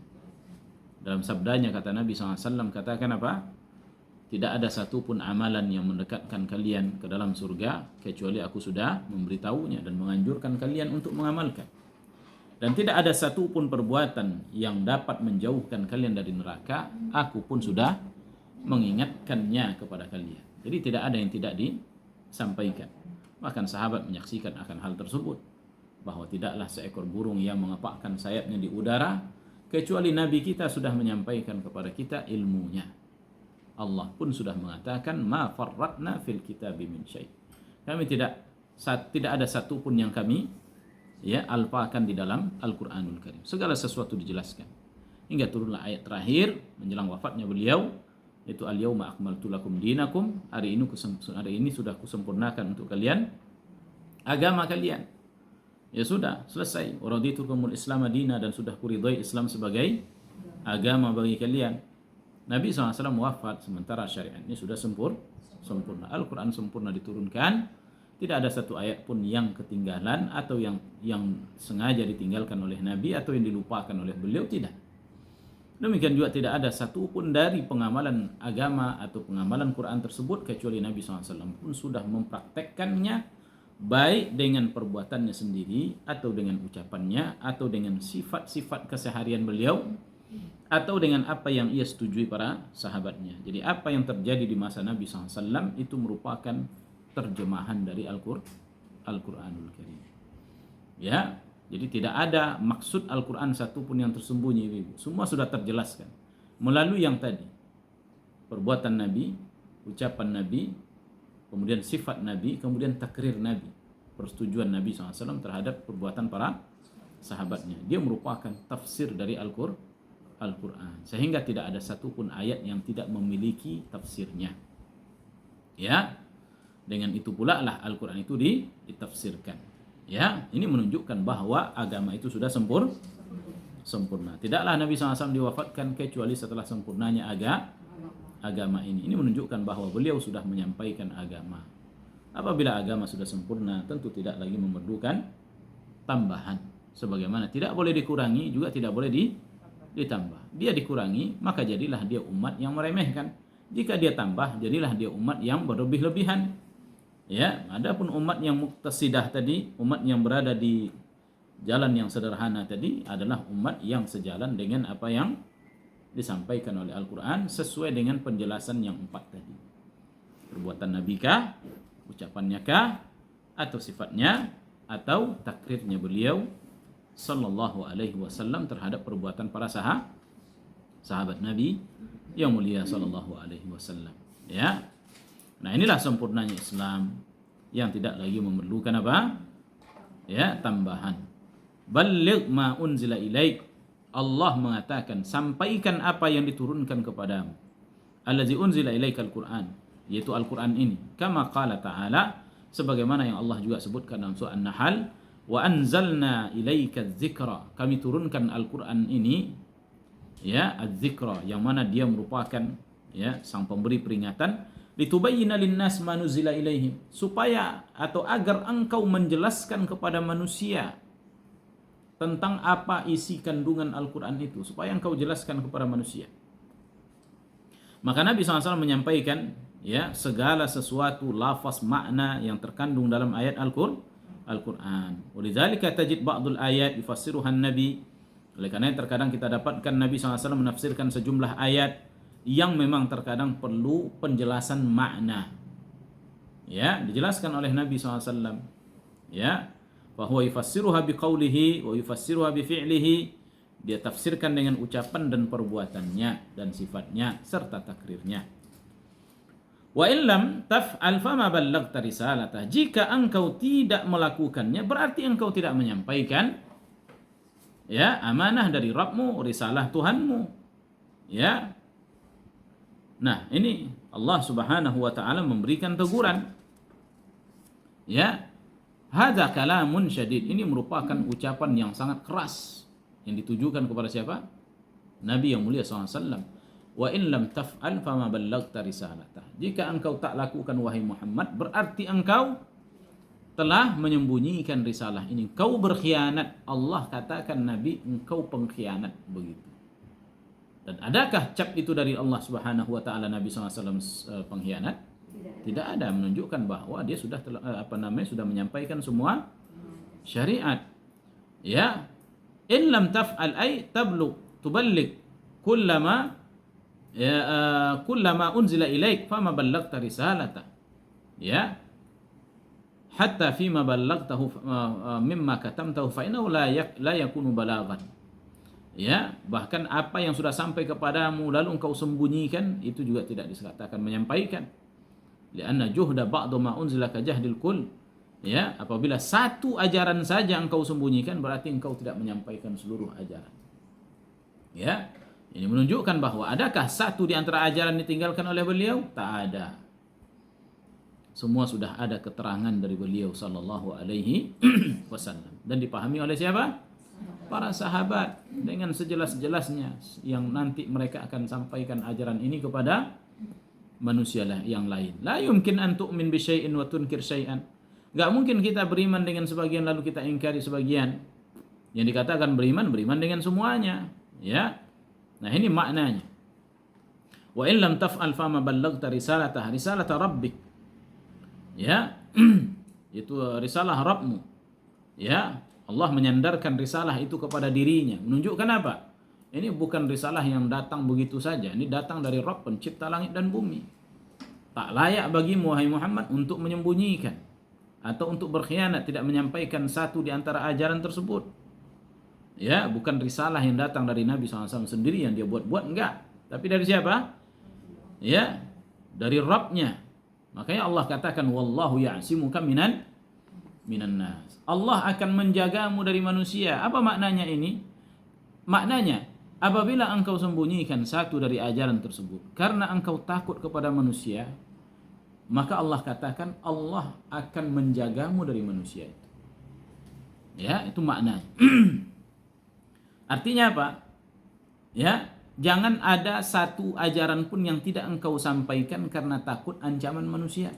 Dalam sabdanya kata Nabi SAW, katakan apa? Tidak ada satu pun amalan yang mendekatkan kalian ke dalam surga kecuali aku sudah memberitahunya dan menganjurkan kalian untuk mengamalkan. Dan tidak ada satu pun perbuatan yang dapat menjauhkan kalian dari neraka, aku pun sudah mengingatkannya kepada kalian. Jadi tidak ada yang tidak disampaikan. Bahkan sahabat menyaksikan akan hal tersebut, bahwa tidaklah seekor burung yang mengepakkan sayapnya di udara kecuali Nabi kita sudah menyampaikan kepada kita ilmunya. Allah pun sudah mengatakan, ma farratna fil kitabi min syai'. Kami tidak ada satu pun yang kami ya alfakan di dalam Al-Qur'anul Karim. Segala sesuatu dijelaskan. Hingga turunlah ayat terakhir menjelang wafatnya beliau, yaitu al-yauma akmaltu lakum dinakum, hari ini sudah kusempurnakan untuk kalian agama kalian. Ya sudah, selesai. Waraditu lakumul Islam madina, dan sudah kuridhai Islam sebagai agama bagi kalian. Nabi SAW wafat sementara syariat ini sudah sempurna. Al-Quran sempurna diturunkan. Tidak ada satu ayat pun yang ketinggalan atau yang sengaja ditinggalkan oleh Nabi atau yang dilupakan oleh beliau, tidak. Demikian juga tidak ada satu pun dari pengamalan agama atau pengamalan Quran tersebut kecuali Nabi SAW pun sudah mempraktekkannya, baik dengan perbuatannya sendiri atau dengan ucapannya atau dengan sifat-sifat keseharian beliau atau dengan apa yang ia setujui para sahabatnya. Jadi apa yang terjadi di masa Nabi SAW itu merupakan terjemahan dari Al-Quranul Karim. Ya, jadi tidak ada maksud Al-Quran satu pun yang tersembunyi. Semua sudah terjelaskan melalui yang tadi, perbuatan Nabi, ucapan Nabi, kemudian sifat Nabi, kemudian takrir Nabi, persetujuan Nabi SAW terhadap perbuatan para sahabatnya. Dia merupakan tafsir dari Al-Quran, sehingga tidak ada satupun ayat yang tidak memiliki tafsirnya. Ya, dengan itu pula lah Al-Quran itu ditafsirkan. Ya, ini menunjukkan bahwa agama itu sudah sempurna. Tidaklah Nabi SAW diwafatkan kecuali setelah sempurnanya agama ini. Ini menunjukkan bahwa beliau sudah menyampaikan agama. Apabila agama sudah sempurna, tentu tidak lagi memerlukan tambahan. Sebagaimana tidak boleh dikurangi, juga tidak boleh ditambah. Dia dikurangi, maka jadilah dia umat yang meremehkan. Jika dia tambah, jadilah dia umat yang berlebih-lebihan. Ya, adapun umat yang muqtasidah tadi, umat yang berada di jalan yang sederhana tadi adalah umat yang sejalan dengan apa yang disampaikan oleh Al-Quran sesuai dengan penjelasan yang 4 tadi. Perbuatan Nabi kah, ucapannya kah, atau sifatnya, atau takrirnya beliau sallallahu alaihi wasallam terhadap perbuatan para sahabat Nabi yang mulia sallallahu alaihi wasallam. Ya. Nah, inilah sempurnanya Islam yang tidak lagi memerlukan apa? Ya, tambahan. Balligh ma unzila ilaik. Allah mengatakan, sampaikan apa yang diturunkan kepadamu. Allazi unzila ilaikal Qur'an, yaitu Al-Qur'an ini. Kama qala ta'ala, sebagaimana yang Allah juga sebutkan dalam surah An-Nahl, wa anzalna ilaikadz dzikra. Kami turunkan Al-Qur'an ini, ya, adz-dzikra, yang mana dia merupakan, ya, sang pemberi peringatan, litubayyina linnas ma nuzila ilaihim, supaya atau agar engkau menjelaskan kepada manusia tentang apa isi kandungan Al-Quran itu, supaya engkau jelaskan kepada manusia. Maka Nabi SAW menyampaikan, ya, segala sesuatu lafaz makna yang terkandung dalam ayat Al-Quran. Walidzalika tajid ba'dul ayat yufassiruhan Nabi. Oleh karena terkadang kita dapatkan Nabi SAW menafsirkan sejumlah ayat yang memang terkadang perlu penjelasan makna. Ya, dijelaskan oleh Nabi SAW. Ya, bahwa yufassiruha biqaulihi wa yufassiruha bifi'lihi. Dia tafsirkan dengan ucapan dan perbuatannya dan sifatnya serta takrirnya. Wa illam taf'al fama ballaghta risalatah. Jika engkau tidak melakukannya, berarti engkau tidak menyampaikan, ya, amanah dari Rabbmu, risalah Tuhanmu. Ya. Nah, ini Allah Subhanahu wa taala memberikan teguran. Ya. Hadza kalamun syadid. Ini merupakan ucapan yang sangat keras yang ditujukan kepada siapa? Nabi yang mulia SAW. Wa in lam taf'al fama ballaghta risalatah. Jika engkau tak lakukan wahai Muhammad, berarti engkau telah menyembunyikan risalah ini. Kau berkhianat. Allah katakan Nabi, engkau pengkhianat, begitu. Dan adakah cap itu dari Allah Subhanahu wa taala Nabi SAW pengkhianat? Tidak ada, menunjukkan bahwa dia sudah sudah menyampaikan semua syariat. Ya. In lam taf'al ay tuballigh kullama unzila ilaik fama ballaghta risalata. Ya. Hatta fima ballaghtahu mimma katamtahu fa innahu la yakunu balaghan. Ya, bahkan apa yang sudah sampai kepadamu lalu engkau sembunyikan, itu juga tidak dikatakan menyampaikan. Lianna juhda ba'du ma unzila ka jahdil kull. Ya, apabila satu ajaran saja engkau sembunyikan, berarti engkau tidak menyampaikan seluruh ajaran. Ya, ini menunjukkan bahwa adakah satu di antara ajaran ditinggalkan oleh beliau? Tak ada. Semua sudah ada keterangan dari beliau sallallahu alaihi wasallam dan dipahami oleh siapa? Para sahabat dengan sejelas-jelasnya yang nanti mereka akan sampaikan ajaran ini kepada manusia yang lain. La yumkin an tu'min bi syai'in wa tunkir syai'an. Enggak mungkin kita beriman dengan sebagian lalu kita ingkari sebagian. Yang dikatakan beriman dengan semuanya, ya. Nah, ini maknanya. Wa in lam taf'al fama ballaghta risalata rabbik. Ya. Itu risalah Rabbmu. Ya, Allah menyandarkan risalah itu kepada dirinya. Menunjukkan apa? Ini bukan risalah yang datang begitu saja. Ini datang dari Rabb pencipta langit dan bumi. Tak layak bagimu wahai Muhammad untuk menyembunyikan atau untuk berkhianat, tidak menyampaikan satu di antara ajaran tersebut. Ya, bukan risalah yang datang dari Nabi SAW sendiri yang dia buat-buat, enggak. Tapi dari siapa? Ya, dari Rabbnya. Makanya Allah katakan wallahu ya'simuka minan nas. Allah akan menjagamu dari manusia. Apa maknanya ini? Maknanya, apabila engkau sembunyikan satu dari ajaran tersebut karena engkau takut kepada manusia, maka Allah katakan Allah akan menjagamu dari manusia itu. Ya, itu maknanya. Artinya apa? Ya, jangan ada satu ajaran pun yang tidak engkau sampaikan karena takut ancaman manusia.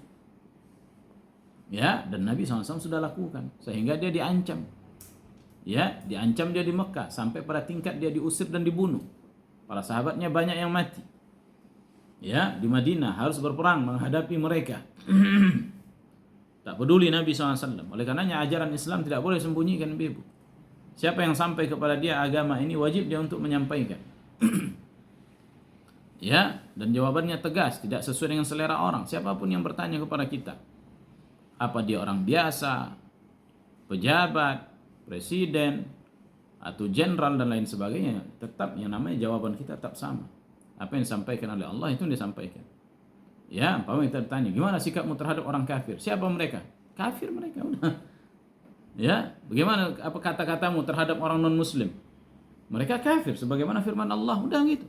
Ya, dan Nabi SAW sudah lakukan sehingga dia diancam. Ya, diancam dia di Mekah sampai pada tingkat dia diusir dan dibunuh. Para sahabatnya banyak yang mati. Ya, di Madinah harus berperang menghadapi mereka. Tak peduli Nabi SAW. Oleh karenanya ajaran Islam tidak boleh sembunyikan Ibu. Siapa yang sampai kepada dia agama ini wajib dia untuk menyampaikan. Ya, dan jawabannya tegas, tidak sesuai dengan selera orang. Siapapun yang bertanya kepada kita, apa dia orang biasa, pejabat, presiden, atau jenderal dan lain sebagainya, tetap yang namanya jawaban kita tetap sama. Apa yang disampaikan oleh Allah itu yang disampaikan. Ya, umpama kita bertanya, gimana sikapmu terhadap orang kafir? Siapa mereka? Kafir mereka, udah. Ya, bagaimana apa kata-katamu terhadap orang non-muslim? Mereka kafir sebagaimana firman Allah, udah gitu.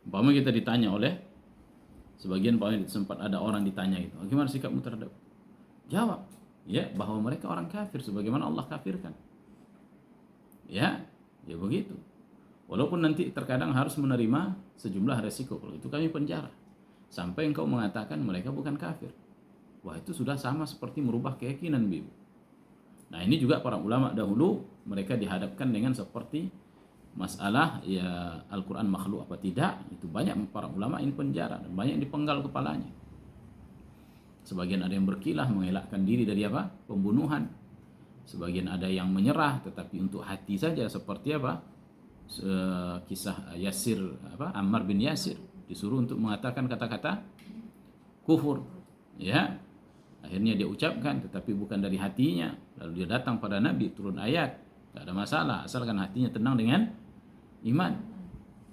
Umpama kita ditanya oleh sebagian sempat ada orang ditanya itu, gimana sikapmu terhadap? Jawab, ya, bahwa mereka orang kafir sebagaimana Allah kafirkan. Ya, ya begitu. Walaupun nanti terkadang harus menerima sejumlah resiko, kalau itu kami penjara. Sampai engkau mengatakan mereka bukan kafir. Wah, itu sudah sama seperti merubah keyakinan, Ibu. Nah, ini juga para ulama dahulu mereka dihadapkan dengan seperti masalah ya Al-Quran makhluk apa tidak. Itu banyak para ulama ini penjara dan banyak dipenggal kepalanya. Sebagian ada yang berkilah mengelakkan diri dari apa? Pembunuhan. Sebagian ada yang menyerah tetapi untuk hati saja, seperti apa? Kisah Yasir Ammar bin Yasir disuruh untuk mengatakan kata-kata kufur, ya, akhirnya dia ucapkan tetapi bukan dari hatinya, lalu dia datang pada Nabi, turun ayat, tak ada masalah asalkan hatinya tenang dengan iman.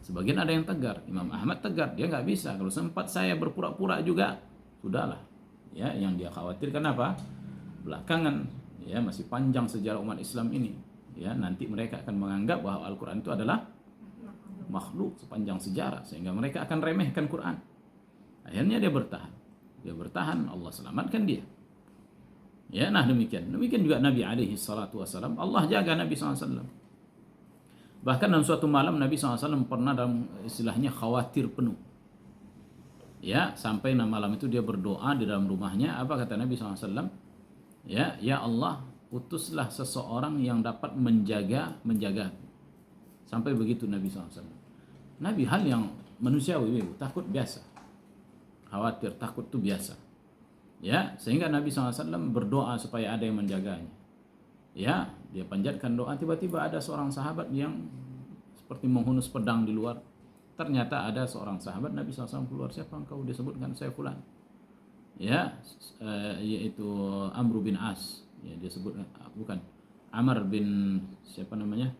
Sebagian ada yang tegar, Imam Ahmad tegar, dia nggak bisa, kalau sempat saya berpura-pura juga sudahlah, ya, yang dia khawatirkan apa, belakangan, ya, masih panjang sejarah umat Islam ini, ya, nanti mereka akan menganggap bahwa Al-Quran itu adalah makhluk sepanjang sejarah sehingga mereka akan remehkan Quran. Akhirnya dia bertahan, Allah selamatkan dia. Ya, nah demikian juga Nabi alaihi salatu wasallam, Allah jaga Nabi SAW. Bahkan dalam suatu malam Nabi SAW pernah dalam istilahnya khawatir penuh. Ya, sampai malam itu dia berdoa di dalam rumahnya, apa kata Nabi SAW? Ya Allah, utuslah seseorang yang dapat menjaga. Sampai begitu Nabi SAW. Nabi hal yang manusiawi, takut biasa. Khawatir, takut itu biasa. Ya, sehingga Nabi SAW berdoa supaya ada yang menjaganya. Ya, dia panjatkan doa, tiba-tiba ada seorang sahabat yang seperti menghunus pedang di luar. Ternyata ada seorang sahabat Nabi SAW keluar, siapa engkau? Disebutkan saya fulan. Ya, yaitu Amr bin As. Ya, dia sebut bukan Amr bin siapa namanya?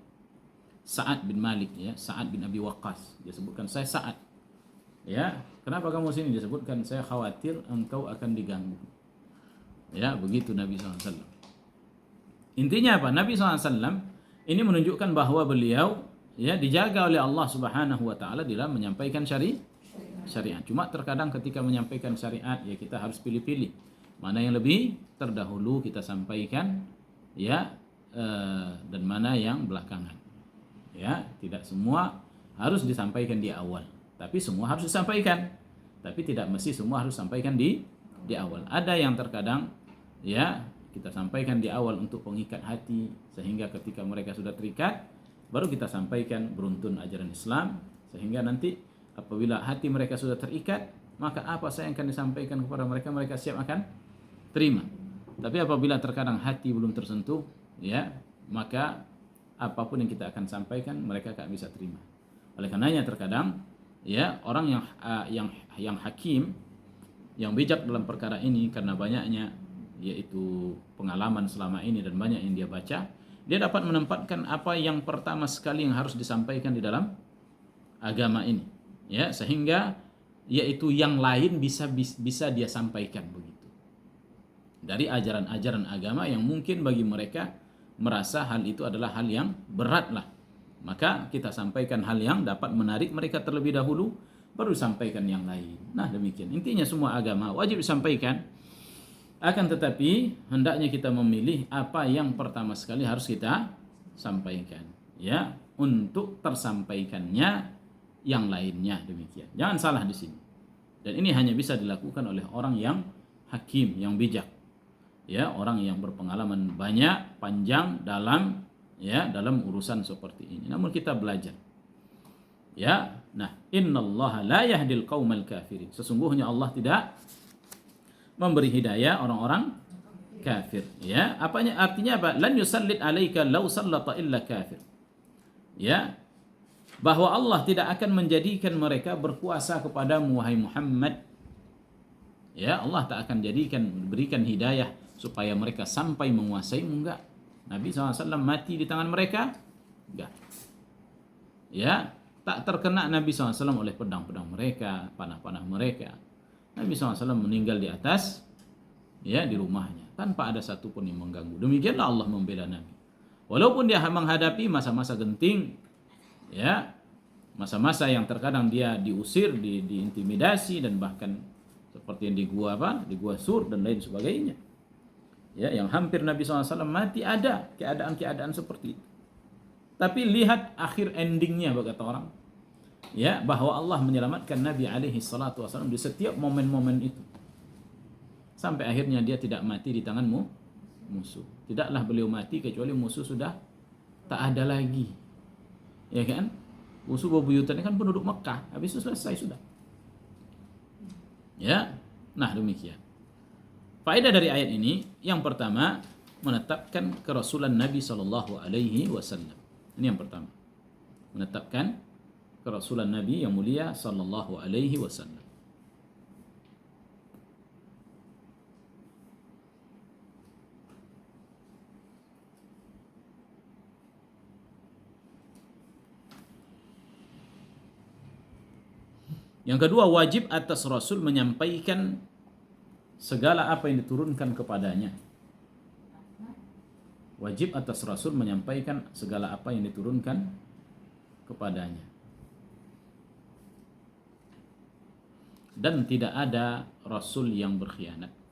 Sa'ad bin Malik, ya, Sa'ad bin Abi Waqqas. Dia sebutkan saya Sa'ad. Ya, kenapa kamu sini? Disebutkan saya khawatir engkau akan diganggu. Ya, begitu Nabi SAW. Intinya apa? Nabi SAW ini menunjukkan bahwa beliau ya dijaga oleh Allah Subhanahu wa taala dalam menyampaikan syariat. Cuma terkadang ketika menyampaikan syariat ya kita harus pilih-pilih. Mana yang lebih terdahulu kita sampaikan ya dan mana yang belakangan. Ya, tidak semua harus disampaikan di awal, tapi semua harus disampaikan. Tapi tidak mesti semua harus disampaikan di awal. Ada yang terkadang ya kita sampaikan di awal untuk pengikat hati sehingga ketika mereka sudah terikat baru kita sampaikan beruntun ajaran Islam sehingga nanti apabila hati mereka sudah terikat maka apa saya yang akan disampaikan kepada mereka mereka siap akan terima. Tapi apabila terkadang hati belum tersentuh ya maka apapun yang kita akan sampaikan mereka tak bisa terima. Oleh karenanya terkadang ya orang yang hakim yang bijak dalam perkara ini karena banyaknya yaitu pengalaman selama ini dan banyak yang dia baca, dia dapat menempatkan apa yang pertama sekali yang harus disampaikan di dalam agama ini ya sehingga yaitu yang lain bisa dia sampaikan begitu dari ajaran-ajaran agama yang mungkin bagi mereka merasa hal itu adalah hal yang berat lah, maka kita sampaikan hal yang dapat menarik mereka terlebih dahulu baru sampaikan yang lain. Nah demikian intinya semua agama wajib disampaikan, akan tetapi hendaknya kita memilih apa yang pertama sekali harus kita sampaikan ya untuk tersampaikannya yang lainnya. Demikian, jangan salah di sini. Dan ini hanya bisa dilakukan oleh orang yang hakim, yang bijak ya, orang yang berpengalaman banyak panjang dalam urusan seperti ini. Namun kita belajar ya. Nah, innallaha la yahdil qaumal kafirin, sesungguhnya Allah tidak memberi hidayah orang-orang kafir ya. Artinya apa? Lan yusallit alaika law sallata illa kafir ya, bahwa Allah tidak akan menjadikan mereka berkuasa kepadamu wahai Muhammad ya. Allah tak akan berikan hidayah supaya mereka sampai menguasaimu, enggak. Nabi SAW mati di tangan mereka enggak ya, tak terkena Nabi SAW oleh pedang-pedang mereka, panah-panah mereka. Nabi SAW meninggal di atas ya di rumahnya tanpa ada satupun yang mengganggu. Demikianlah Allah membela Nabi walaupun dia menghadapi masa-masa genting ya, masa-masa yang terkadang dia diusir, diintimidasi dan bahkan seperti yang di gua Sur dan lain sebagainya ya, yang hampir Nabi SAW mati. Ada keadaan-keadaan seperti itu, tapi lihat akhir endingnya kata orang ya, bahwa Allah menyelamatkan Nabi alaihi salatu wasallam di setiap momen-momen itu sampai akhirnya dia tidak mati di tangan musuh. Tidaklah beliau mati kecuali musuh sudah tak ada lagi ya kan. Musuh bebuyutan ini kan penduduk Mekah, habis itu selesai sudah ya. Nah demikian faedah dari ayat ini. Yang pertama, menetapkan kerasulan Nabi sallallahu alaihi wasallam. Ini yang pertama, menetapkan kerasulan Nabi yang mulia sallallahu alaihi wasallam. Yang kedua, wajib atas Rasul menyampaikan segala apa yang diturunkan kepadanya. Wajib atas Rasul menyampaikan segala apa yang diturunkan kepadanya. Dan tidak ada Rasul yang berkhianat.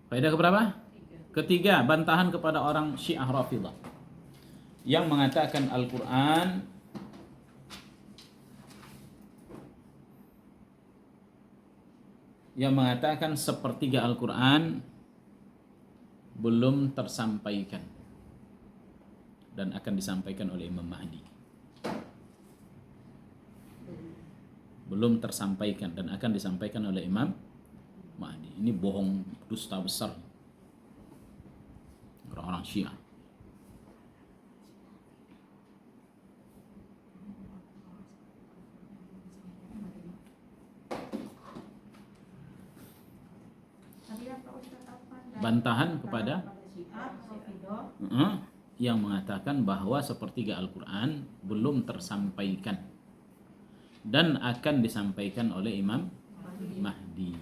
Faedah keberapa? Ketiga, bantahan kepada orang Syiah Rafidhah yang mengatakan Al-Quran sepertiga Al-Quran belum tersampaikan dan akan disampaikan oleh Imam Mahdi. Belum tersampaikan dan akan disampaikan oleh Imam Mahdi. Ini bohong, dusta besar orang-orang Syiah. bantahan kepada Syiah, Rafidhah. yang mengatakan bahwa sepertiga Al-Quran belum tersampaikan dan akan disampaikan oleh Imam Mahdi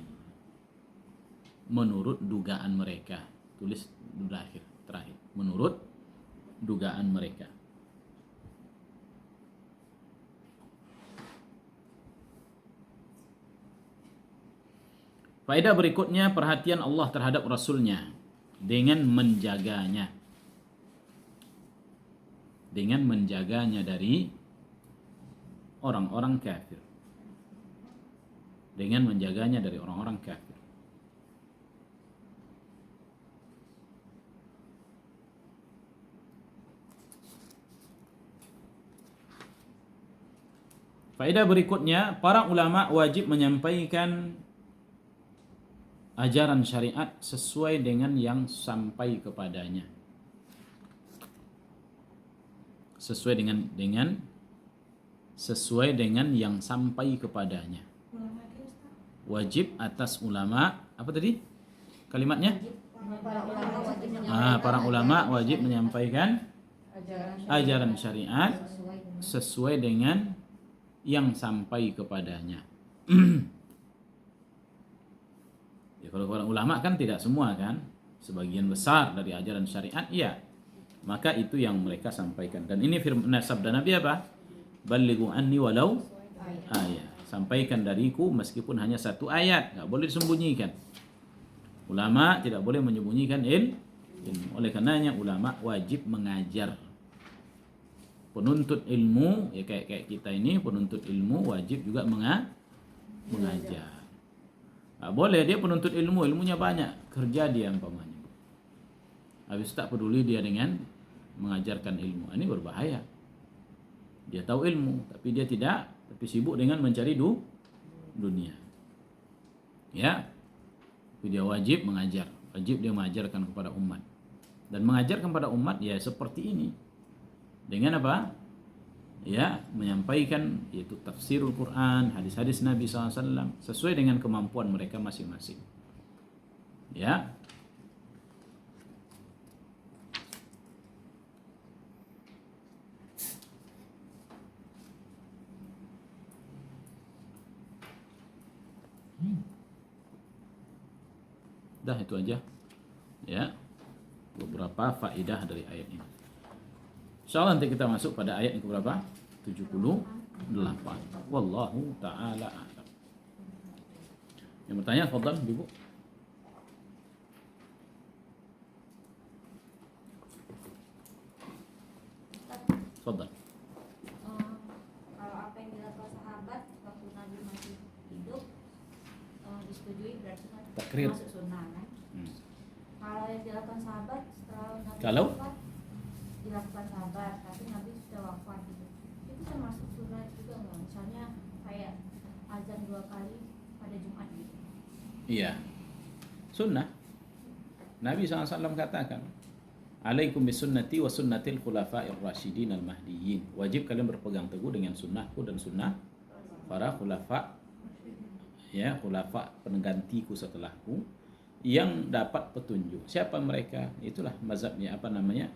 menurut dugaan mereka. Tulis terakhir menurut dugaan mereka. Faedah berikutnya, perhatian Allah terhadap Rasulnya dengan menjaganya. Dengan menjaganya dari orang-orang kafir. Dengan menjaganya dari orang-orang kafir. Faedah berikutnya, para ulama wajib menyampaikan ajaran syariat sesuai dengan yang sampai kepadanya. Sesuai dengan yang sampai kepadanya. Wajib atas ulama, apa tadi kalimatnya? Para ulama wajib menyampaikan ajaran syariat sesuai dengan yang sampai kepadanya. Ya, kalau para ulama kan tidak semua kan, sebagian besar dari ajaran syariat iya. Maka itu yang mereka sampaikan. Dan ini firman sabda Nabi apa? Ballighu anni walau ayat. Sampaikan dariku meskipun hanya satu ayat, enggak boleh disembunyikan. Ulama tidak boleh menyembunyikan ilmu. Oleh karenanya ulama wajib mengajar. Penuntut ilmu ya kayak kita ini penuntut ilmu wajib juga mengajar. Enggak boleh dia penuntut ilmu, ilmunya banyak, kerja dia umpamanya. Habis tak peduli dia dengan mengajarkan ilmu. Ini berbahaya. Dia tahu ilmu, tapi dia tidak, tapi sibuk dengan mencari dunia. Ya. Tapi dia wajib mengajar, wajib dia mengajarkan kepada umat. Dan mengajarkan kepada umat ya seperti ini. Dengan apa? Ya, menyampaikan yaitu tafsirul Quran, hadis-hadis Nabi SAW sesuai dengan kemampuan mereka masing-masing. Ya. Dah itu aja. Ya. Beberapa faedah dari ayat ini. Insyaallah nanti kita masuk pada ayat yang keberapa? 78. Wallahu taala a'lam. Yang bertanya fadhal Ibu. Fadhal. Kalau apa yang dilakukan sahabat waktu Nabi masih hidup disetujui berarti kan Takrir. masuk sunnah kan? Kalau yang dilakukan sahabat setelah Nabi Kalau? wafat, dilakukan sahabat tapi Nabi sudah wafat gitu, itu termasuk sunnah juga nggak? Misalnya kayak azan 2 kali pada Jumat gitu. Iya. Sunnah. Nabi SAW katakan, "Alaikum bisunnati wa sunnatil khulafa'ir rasyidin al-mahdiyyin." Wajib kalian berpegang teguh dengan sunnahku dan sunnah para khulafa, ya, khulafa penggantiku setelahku yang dapat petunjuk. Siapa mereka? Itulah mazhabnya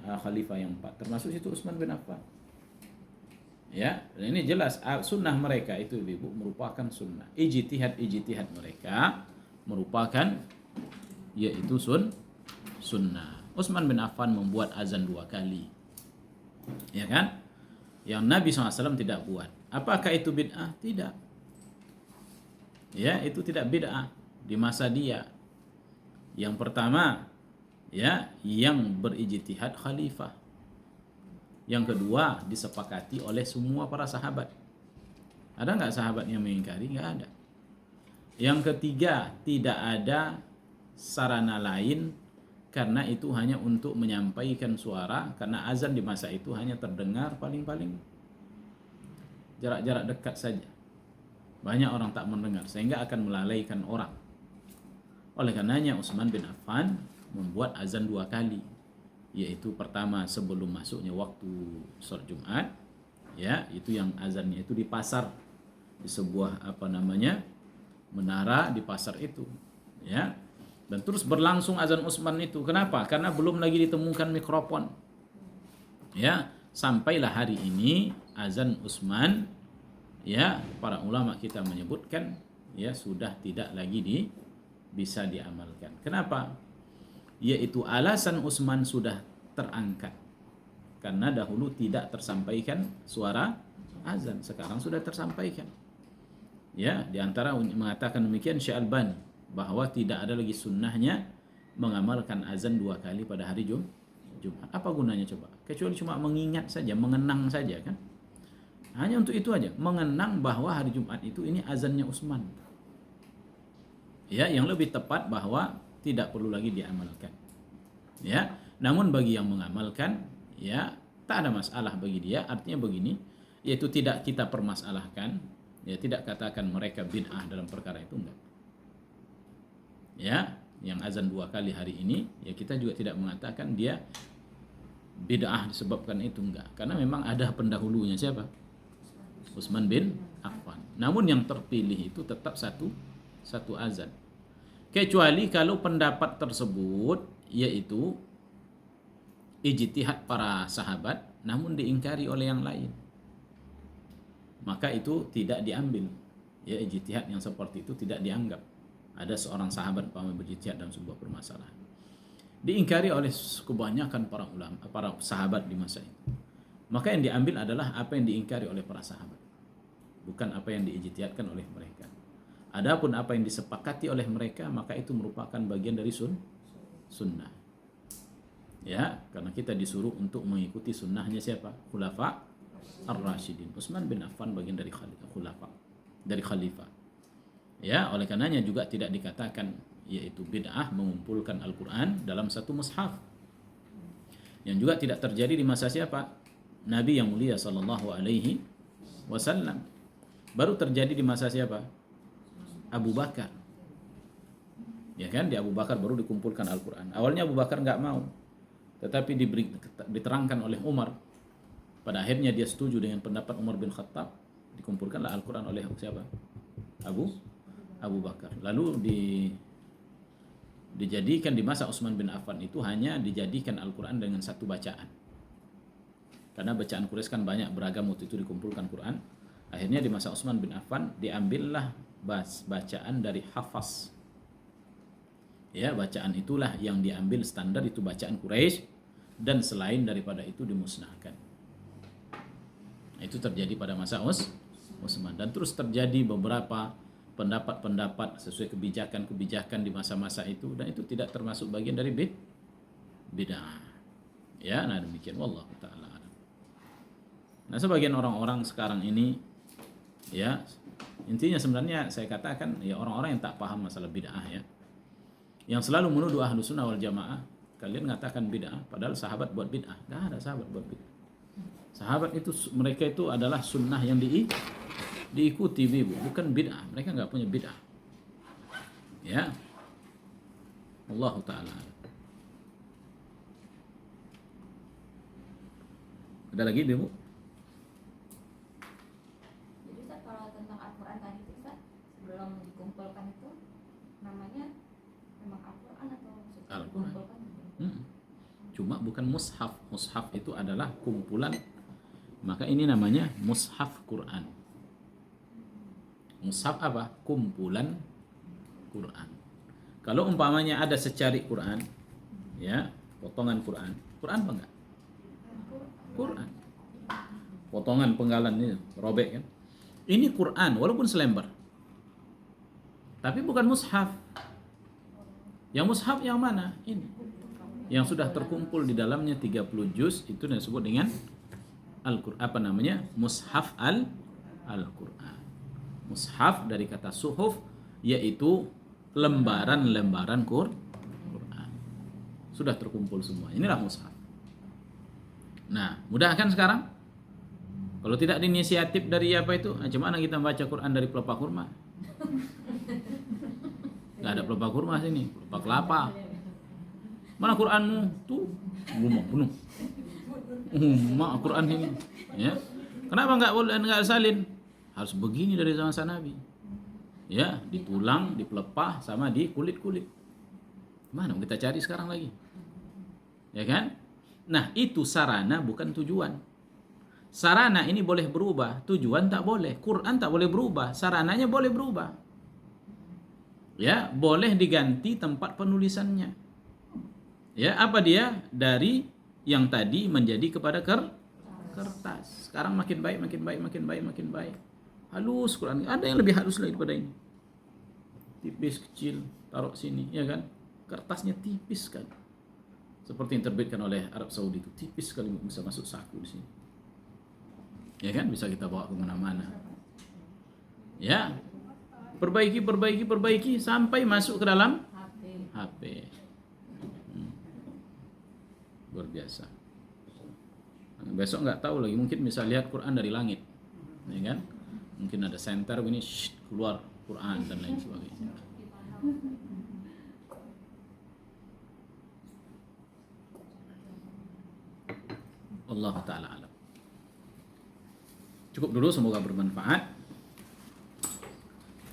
khalifah yang 4. Termasuk situ Utsman bin Affan. Ya, dan ini jelas sunnah mereka itu Ibu merupakan sunnah. Ijtihad mereka merupakan yaitu sunnah. Utsman bin Affan membuat azan 2 kali. Ya kan? Yang Nabi SAW tidak buat. Apakah itu bid'ah? Tidak. Ya, itu tidak bid'ah di masa dia. Yang pertama, ya, yang berijtihad khalifah. Yang kedua, disepakati oleh semua para sahabat. Ada nggak sahabat yang mengingkari? Nggak ada. Yang ketiga, tidak ada sarana lain karena itu hanya untuk menyampaikan suara, karena azan di masa itu hanya terdengar paling-paling jarak-jarak dekat saja. Banyak orang tak mendengar sehingga akan melalaikan orang. Oleh karenanya Utsman bin Affan membuat azan 2 kali, yaitu pertama sebelum masuknya waktu sholat Jumat, ya, itu yang azannya itu di pasar, di sebuah menara di pasar itu, ya. Dan terus berlangsung azan Utsman itu. Kenapa? Karena belum lagi ditemukan mikrofon. Ya, sampailah hari ini azan Utsman, ya, para ulama kita menyebutkan ya sudah tidak lagi bisa diamalkan. Kenapa? Yaitu alasan Utsman sudah terangkat. Karena dahulu tidak tersampaikan suara azan, sekarang sudah tersampaikan. Ya, di antara mengatakan demikian Syekh Albani bahwa tidak ada lagi sunnahnya mengamalkan azan 2 kali pada hari Jumat. Apa gunanya coba? Kecuali cuma mengingat saja, mengenang saja kan? Hanya untuk itu aja, mengenang bahwa hari Jumat itu ini azannya Utsman. Ya, yang lebih tepat bahwa tidak perlu lagi diamalkan. Ya, namun bagi yang mengamalkan, ya tak ada masalah bagi dia. Artinya begini, yaitu tidak kita permasalahkan, ya tidak katakan mereka bid'ah dalam perkara itu, enggak. Ya, yang azan 2 kali hari ini, ya kita juga tidak mengatakan dia bid'ah disebabkan itu, enggak. Karena memang ada pendahulunya siapa? Utsman bin Affan. Namun yang terpilih itu tetap satu azan. Kecuali kalau pendapat tersebut yaitu ijtihad para sahabat namun diingkari oleh yang lain, maka itu tidak diambil. Ya, ijtihad yang seperti itu tidak dianggap. Ada seorang sahabat paham berijtihad dalam sebuah permasalahan, diingkari oleh kebanyakan para ulama, para sahabat di masa itu. Maka yang diambil adalah apa yang diingkari oleh para sahabat, bukan apa yang diijtihadkan oleh mereka. Adapun apa yang disepakati oleh mereka, maka itu merupakan bagian dari sunnah. Ya, karena kita disuruh untuk mengikuti sunnahnya siapa? Khulafa ar-Rasyidin. Utsman bin Affan bagian dari khalifah. Ya, oleh karenanya juga tidak dikatakan yaitu bid'ah mengumpulkan Al-Quran dalam satu mushaf. Yang juga tidak terjadi di masa siapa? Nabi yang mulia sallallahu alaihi wasallam. Baru terjadi di masa siapa? Abu Bakar. Ya kan, di Abu Bakar baru dikumpulkan Al-Quran. Awalnya Abu Bakar nggak mau, tetapi diterangkan oleh Umar. Pada akhirnya dia setuju dengan pendapat Umar bin Khattab. Dikumpulkanlah Al-Quran oleh siapa? Abu Bakar. Lalu dijadikan di masa Utsman bin Affan itu hanya dijadikan Al-Quran dengan satu bacaan. Karena bacaan Quraisy kan banyak, beragam, waktu itu dikumpulkan Quran. Akhirnya di masa Utsman bin Affan diambillah bacaan dari hafaz. Ya, bacaan itulah yang diambil standar, itu bacaan Quraisy, dan selain daripada itu dimusnahkan. Itu terjadi pada masa Utsman, dan terus terjadi beberapa pendapat-pendapat sesuai kebijakan-kebijakan di masa-masa itu, dan itu tidak termasuk bagian dari bid'ah. Ya, nah demikian, wallahu taala alam. Nah, sebagian orang-orang sekarang ini, ya intinya sebenarnya saya katakan ya orang-orang yang tak paham masalah bid'ah, ya, yang selalu menuduh ahlu sunnah wal jamaah, kalian mengatakan bid'ah, padahal sahabat buat bid'ah. Nggak ada sahabat buat bid'ah. Sahabat itu, mereka itu adalah sunnah yang diikuti, bukan bid'ah. Mereka nggak punya bid'ah. Ya, Allah taala. Ada lagi, Ibu? Jadi Ustaz, kalau tentang Al-Quran tadi itu Ustaz, sebelum dikumpulkan itu namanya memang Al-Quran atau Al-Quran. Cuma bukan mushaf. Mushaf itu adalah kumpulan. Maka ini namanya mushaf Quran. Mushaf apa? Kumpulan Quran. Kalau umpamanya ada secari Quran, ya, potongan Quran. Quran apa enggak? Quran. Potongan penggalan ini, robek kan? Ini Quran walaupun selembar. Tapi bukan mushaf. Yang mushaf yang mana? Ini. Yang sudah terkumpul di dalamnya 30 juz, itu disebut dengan Al-Quran. Apa namanya? Mushaf Al-Quran. Mushaf dari kata suhuf, yaitu lembaran-lembaran Quran. Sudah terkumpul semua. Inilah mushaf. Nah, mudah kan sekarang? Kalau tidak inisiatif dari apa itu, gimana kita baca Quran dari pelepah kurma? Gak ada pelepah kurma sini, pelepah kelapa. Mana Quranmu? Tuh, rumah penuh. Mak Quran ini, ya. Kenapa nggak salin? Harus begini dari zaman Nabi. Ya, ditulang, dipelepah sama di kulit-kulit. Mana kita cari sekarang lagi? Ya kan? Nah, itu sarana bukan tujuan. Sarana ini boleh berubah, tujuan tak boleh. Quran tak boleh berubah, sarananya boleh berubah. Ya, boleh diganti tempat penulisannya. Ya, apa dia? Dari yang tadi menjadi kepada kertas. Sekarang makin baik, makin baik, makin baik, makin baik. Halus Quran. Ada yang lebih halus lagi daripada ini. Tipis, kecil, taruh sini, ya kan? Kertasnya tipis sekali. Seperti yang terbitkan oleh Arab Saudi itu, tipis sekali, bisa masuk saku di sini. Ya kan? Bisa kita bawa kemana-mana. Ya, perbaiki sampai masuk ke dalam HP. Luar biasa. Besok nggak tahu lagi, mungkin bisa lihat Quran dari langit, ya kan? Mungkin ada center ini keluar Quran dan lain sebagainya. Allah Ta'ala alam. Cukup dulu, semoga bermanfaat.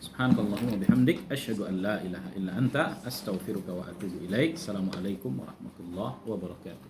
Subhanakallahumma bihamdik, asyhadu an la ilaha illa anta, astaghfiruka wa atubu ilaik. Assalamualaikum warahmatullahi wabarakatuh.